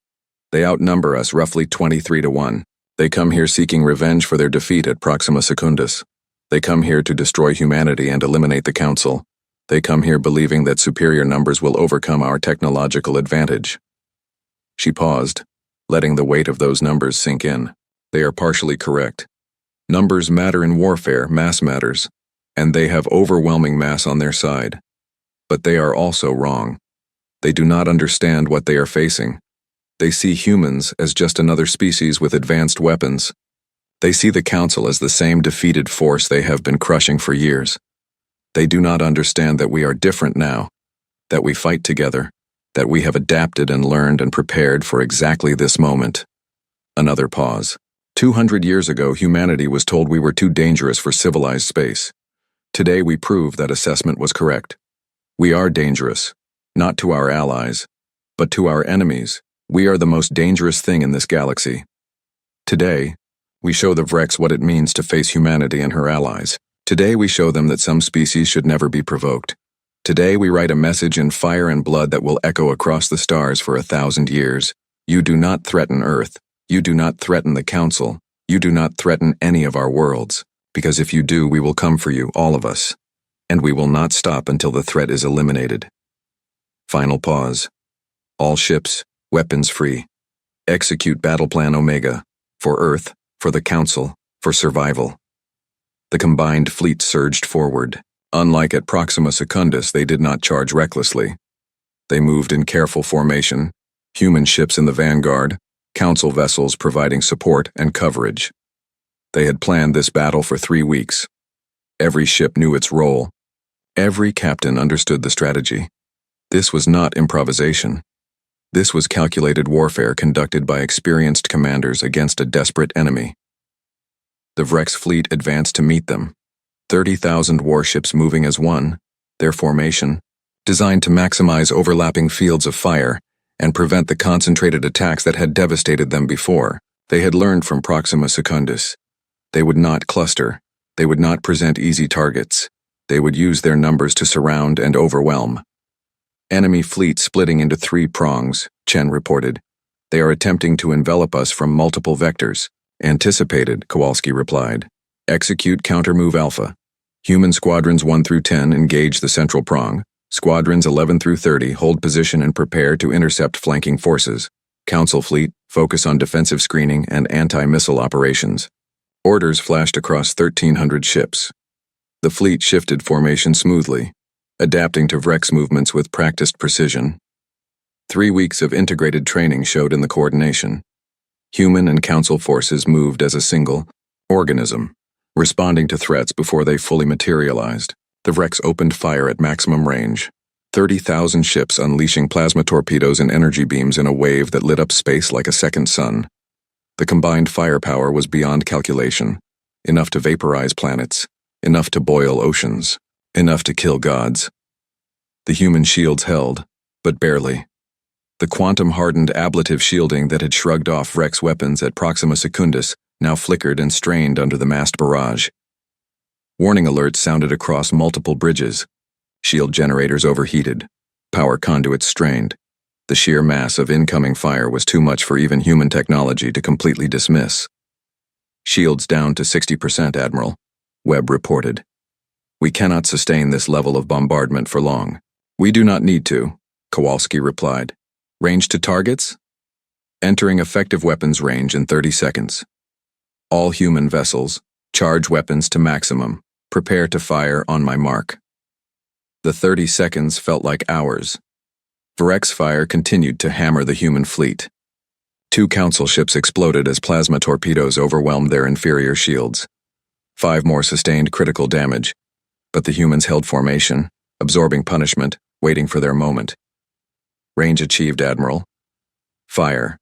Speaker 1: They outnumber us roughly 23-1. They come here seeking revenge for their defeat at Proxima Secundus. They come here to destroy humanity and eliminate the Council. They come here believing that superior numbers will overcome our technological advantage. She paused, letting the weight of those numbers sink in. They are partially correct. Numbers matter in warfare, mass matters, and they have overwhelming mass on their side. But they are also wrong. They do not understand what they are facing. They see humans as just another species with advanced weapons. They see the Council as the same defeated force they have been crushing for years. They do not understand that we are different now, that we fight together, that we have adapted and learned and prepared for exactly this moment. Another pause. 200 years ago, humanity was told we were too dangerous for civilized space. Today, we prove that assessment was correct. We are dangerous, not to our allies, but to our enemies. We are the most dangerous thing in this galaxy. Today, we show the Vurex what it means to face humanity and her allies. Today, we show them that some species should never be provoked. Today, we write a message in fire and blood that will echo across the stars for 1,000 years. You do not threaten Earth. You do not threaten the Council. You do not threaten any of our worlds. Because if you do, we will come for you, all of us. And we will not stop until the threat is eliminated. Final pause. All ships, weapons free. Execute Battle Plan Omega. For Earth, for the Council, for survival. The combined fleet surged forward. Unlike at Proxima Secundus, they did not charge recklessly. They moved in careful formation, human ships in the vanguard, Council vessels providing support and coverage. They had planned this battle for 3 weeks. Every ship knew its role. Every captain understood the strategy. This was not improvisation. This was calculated warfare conducted by experienced commanders against a desperate enemy. The Vurex fleet advanced to meet them. 30,000 warships moving as one, their formation, designed to maximize overlapping fields of fire and prevent the concentrated attacks that had devastated them before. They had learned from Proxima Secundus. They would not cluster. They would not present easy targets. They would use their numbers to surround and overwhelm. Enemy fleet splitting into 3 prongs, Chen reported. They are attempting to envelop us from multiple vectors. Anticipated, Kowalski replied. Execute counter-move Alpha. Human Squadrons 1 through 10 engage the central prong. Squadrons 11 through 30 hold position and prepare to intercept flanking forces. Council Fleet, focus on defensive screening and anti-missile operations. Orders flashed across 1,300 ships. The fleet shifted formation smoothly, adapting to Vrex movements with practiced precision. 3 weeks of integrated training showed in the coordination. Human and Council forces moved as a single organism, responding to threats before they fully materialized. The Vrex opened fire at maximum range. 30,000 ships unleashing plasma torpedoes and energy beams in a wave that lit up space like a second sun. The combined firepower was beyond calculation. Enough to vaporize planets, enough to boil oceans, enough to kill gods. The human shields held, but barely. The quantum-hardened ablative shielding that had shrugged off Vrex weapons at Proxima Secundus now flickered and strained under the massed barrage. Warning alerts sounded across multiple bridges. Shield generators overheated, power conduits strained. The sheer mass of incoming fire was too much for even human technology to completely dismiss. Shields down to 60%, Admiral, Webb reported. We cannot sustain this level of bombardment for long. We do not need to, Kowalski replied. Range to targets? Entering effective weapons range in 30 seconds. All human vessels, charge weapons to maximum. Prepare to fire on my mark. The 30 seconds felt like hours. Vrex fire continued to hammer the human fleet. 2 Council ships exploded as plasma torpedoes overwhelmed their inferior shields. 5 more sustained critical damage, but the humans held formation, absorbing punishment, waiting for their moment. Range achieved, Admiral. Fire.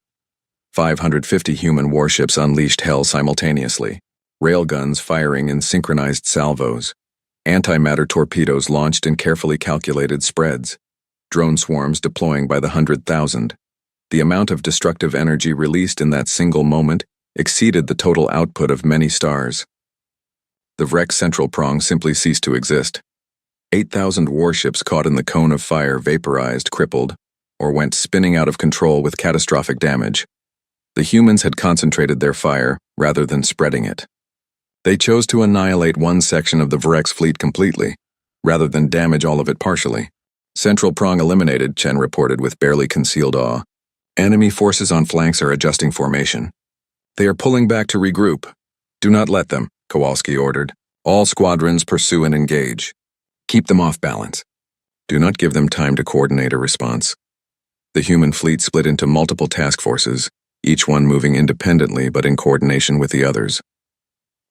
Speaker 1: 550 human warships unleashed hell simultaneously. Railguns firing in synchronized salvos. Antimatter torpedoes launched in carefully calculated spreads. Drone swarms deploying by the 100,000. The amount of destructive energy released in that single moment exceeded the total output of many stars. The Vrex central prong simply ceased to exist. 8,000 warships caught in the cone of fire vaporized, crippled, or went spinning out of control with catastrophic damage. The humans had concentrated their fire rather than spreading it. They chose to annihilate one section of the Vrex fleet completely, rather than damage all of it partially. Central prong eliminated, Chen reported with barely concealed awe. Enemy forces on flanks are adjusting formation. They are pulling back to regroup. Do not let them, Kowalski ordered. All squadrons pursue and engage. Keep them off balance. Do not give them time to coordinate a response. The human fleet split into multiple task forces, each one moving independently but in coordination with the others.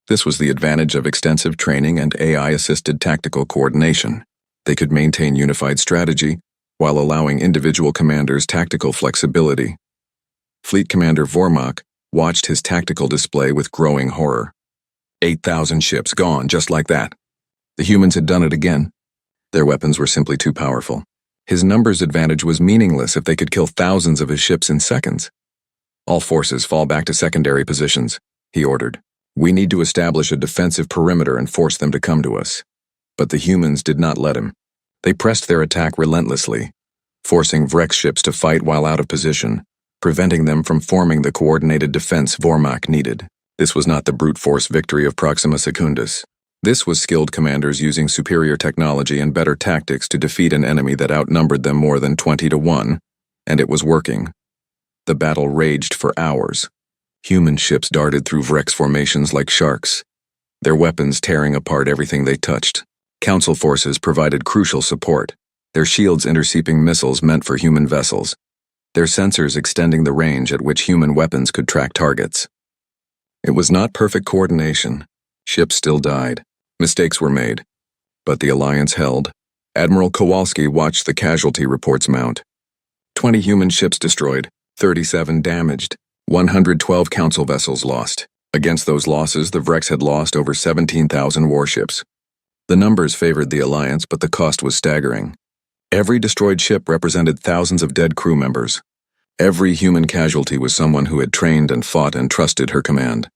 Speaker 1: This was the advantage of extensive training and AI-assisted tactical coordination. They could maintain unified strategy while allowing individual commanders tactical flexibility. Fleet Commander Vormak watched his tactical display with growing horror. 8,000 ships gone just like that. The humans had done it again. Their weapons were simply too powerful. His numbers advantage was meaningless if they could kill thousands of his ships in seconds. All forces fall back to secondary positions, he ordered. We need to establish a defensive perimeter and force them to come to us. But the humans did not let him. They pressed their attack relentlessly, forcing Vrex ships to fight while out of position, preventing them from forming the coordinated defense Vormak needed. This was not the brute force victory of Proxima Secundus. This was skilled commanders using superior technology and better tactics to defeat an enemy that outnumbered them more than 20 to 1, and it was working. The battle raged for hours. Human ships darted through Vrex formations like sharks, their weapons tearing apart everything they touched. Council forces provided crucial support, their shields intercepting missiles meant for human vessels, their sensors extending the range at which human weapons could track targets. It was not perfect coordination. Ships still died. Mistakes were made. But the Alliance held. Admiral Kowalski watched the casualty reports mount. 20 human ships destroyed, 37 damaged, 112 Council vessels lost. Against those losses, the Vrex had lost over 17,000 warships. The numbers favored the Alliance, but the cost was staggering. Every destroyed ship represented thousands of dead crew members. Every human casualty was someone who had trained and fought and trusted her command.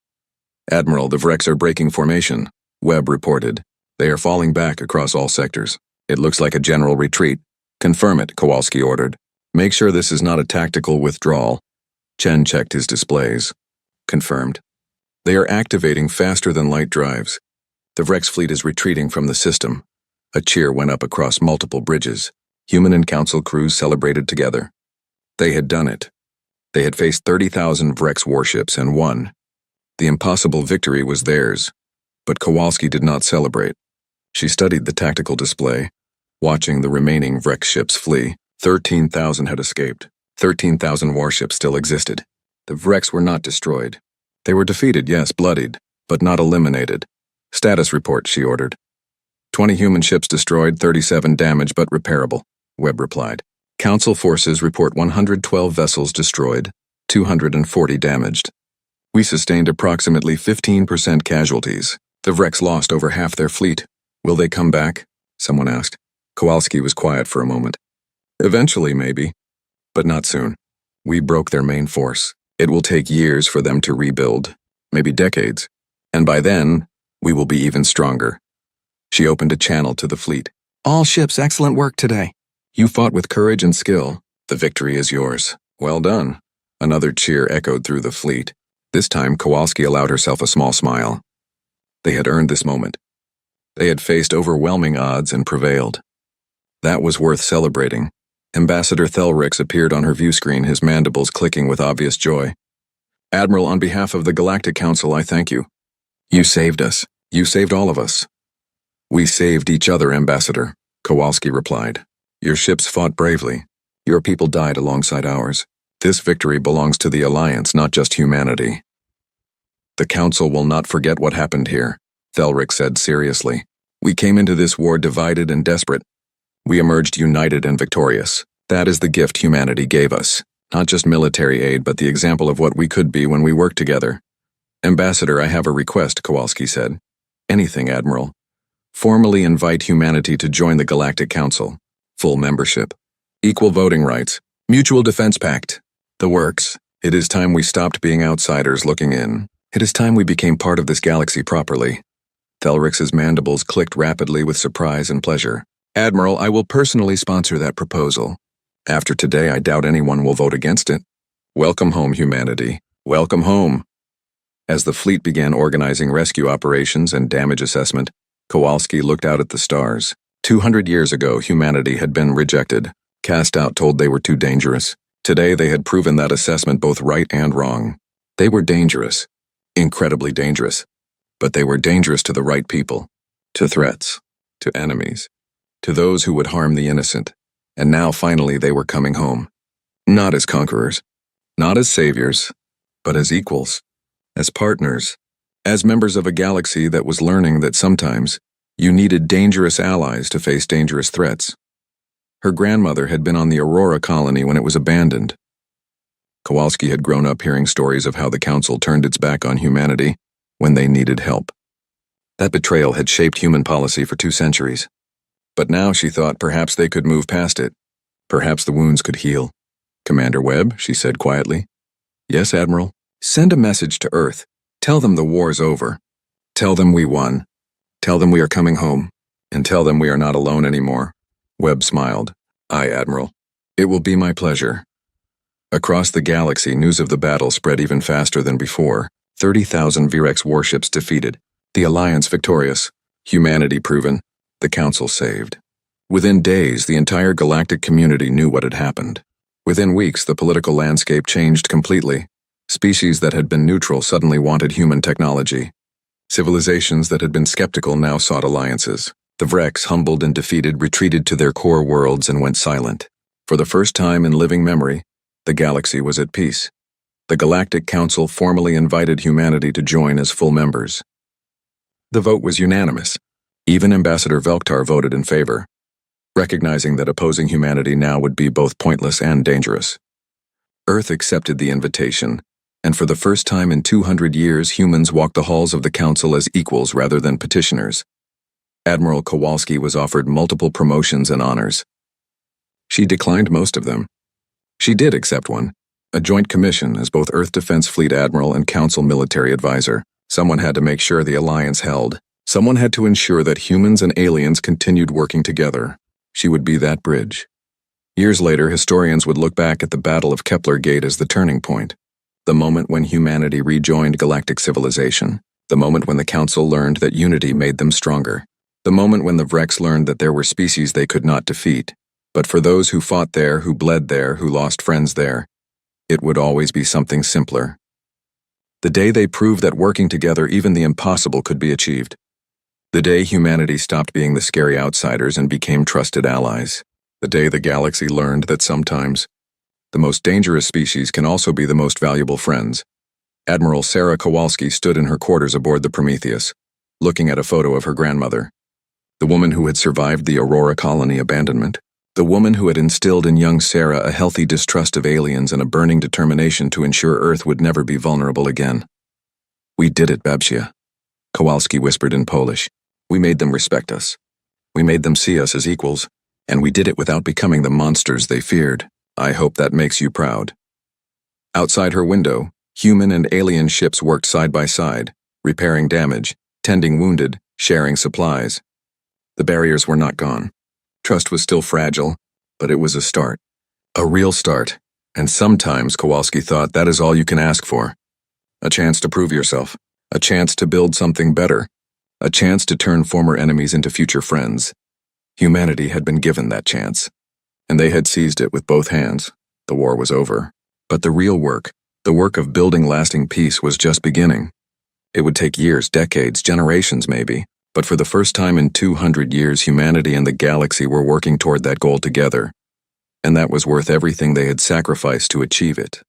Speaker 1: Admiral, the Vrex are breaking formation, Webb reported. They are falling back across all sectors. It looks like a general retreat. Confirm it, Kowalski ordered. Make sure this is not a tactical withdrawal. Chen checked his displays. Confirmed. They are activating faster than light drives. The Vrex fleet is retreating from the system. A cheer went up across multiple bridges. Human and Council crews celebrated together. They had done it. They had faced 30,000 Vrex warships and won. The impossible victory was theirs. But Kowalski did not celebrate. She studied the tactical display, watching the remaining Vrex ships flee. 13,000 had escaped. 13,000 warships still existed. The Vrex were not destroyed. They were defeated, yes, bloodied, but not eliminated. Status report, she ordered. 20 human ships destroyed, 37 damaged but repairable, Webb replied. Council forces report 112 vessels destroyed, 240 damaged. We sustained approximately 15% casualties. The Vrex lost over half their fleet. Will they come back? Someone asked. Kowalski was quiet for a moment. Eventually, maybe, but not soon. We broke their main force. It will take years for them to rebuild, maybe decades, and by then, we will be even stronger. She opened a channel to the fleet. All ships, excellent work today. You fought with courage and skill. The victory is yours. Well done. Another cheer echoed through the fleet. This time, Kowalski allowed herself a small smile. They had earned this moment. They had faced overwhelming odds and prevailed. That was worth celebrating. Ambassador Thelrix appeared on her view screen, his mandibles clicking with obvious joy. Admiral, on behalf of the Galactic Council, I thank you. You saved us. You saved all of us. We saved each other, Ambassador, Kowalski replied. Your ships fought bravely. Your people died alongside ours. This victory belongs to the Alliance, not just humanity. The Council will not forget what happened here, Thelrix said seriously. We came into this war divided and desperate. We emerged united and victorious. That is the gift humanity gave us. Not just military aid, but the example of what we could be when we worked together. Ambassador, I have a request, Kowalski said. Anything, Admiral. Formally invite humanity to join the Galactic Council. Full membership. Equal voting rights. Mutual defense pact. The works. It is time we stopped being outsiders looking in. It is time we became part of this galaxy properly. Thelrix's mandibles clicked rapidly with surprise and pleasure. Admiral, I will personally sponsor that proposal. After today, I doubt anyone will vote against it. Welcome home, humanity. Welcome home. As the fleet began organizing rescue operations and damage assessment, Kowalski looked out at the stars. 200 years ago, humanity had been rejected, cast out, told they were too dangerous. Today, they had proven that assessment both right and wrong. They were dangerous. Incredibly dangerous. But they were dangerous to the right people. To threats. To enemies. To those who would harm the innocent. And now, finally, they were coming home. Not as conquerors. Not as saviors. But as equals. As partners. As members of a galaxy that was learning that sometimes you needed dangerous allies to face dangerous threats. Her grandmother had been on the Aurora colony when it was abandoned. Kowalski had grown up hearing stories of how the Council turned its back on humanity when they needed help. That betrayal had shaped human policy for 2 centuries. But now she thought perhaps they could move past it. Perhaps the wounds could heal. Commander Webb, she said quietly. Yes, Admiral. Send a message to Earth. Tell them the war's over. Tell them we won. Tell them we are coming home. And tell them we are not alone anymore. Webb smiled. Aye, Admiral. It will be my pleasure. Across the galaxy, news of the battle spread even faster than before. 30,000 Vrex warships defeated. The Alliance victorious. Humanity proven. The Council saved. Within days, the entire galactic community knew what had happened. Within weeks, the political landscape changed completely. Species that had been neutral suddenly wanted human technology. Civilizations that had been skeptical now sought alliances. The Vrex, humbled and defeated, retreated to their core worlds and went silent. For the first time in living memory, the galaxy was at peace. The Galactic Council formally invited humanity to join as full members. The vote was unanimous. Even Ambassador Velktar voted in favor, recognizing that opposing humanity now would be both pointless and dangerous. Earth accepted the invitation, and for the first time in 200 years, humans walked the halls of the Council as equals rather than petitioners. Admiral Kowalski was offered multiple promotions and honors. She declined most of them. She did accept one, a joint commission as both Earth Defense Fleet Admiral and Council Military Advisor. Someone had to make sure the alliance held. Someone had to ensure that humans and aliens continued working together. She would be that bridge. Years later, historians would look back at the Battle of Kepler Gate as the turning point. The moment when humanity rejoined galactic civilization. The moment when the Council learned that unity made them stronger. The moment when the Vrex learned that there were species they could not defeat. But for those who fought there, who bled there, who lost friends there, it would always be something simpler. The day they proved that working together even the impossible could be achieved. The day humanity stopped being the scary outsiders and became trusted allies. The day the galaxy learned that sometimes the most dangerous species can also be the most valuable friends. Admiral Sarah Kowalski stood in her quarters aboard the Prometheus, looking at a photo of her grandmother. The woman who had survived the Aurora colony abandonment. The woman who had instilled in young Sarah a healthy distrust of aliens and a burning determination to ensure Earth would never be vulnerable again. "We did it, Babcia," Kowalski whispered in Polish. "We made them respect us. We made them see us as equals, and we did it without becoming the monsters they feared. I hope that makes you proud." Outside her window, human and alien ships worked side by side, repairing damage, tending wounded, sharing supplies. The barriers were not gone. Trust was still fragile, but it was a start. A real start. And sometimes, Kowalski thought, that is all you can ask for. A chance to prove yourself. A chance to build something better. A chance to turn former enemies into future friends. Humanity had been given that chance. And they had seized it with both hands. The war was over. But the real work, the work of building lasting peace, was just beginning. It would take years, decades, generations maybe, but for the first time in 200 years, humanity and the galaxy were working toward that goal together. And that was worth everything they had sacrificed to achieve it.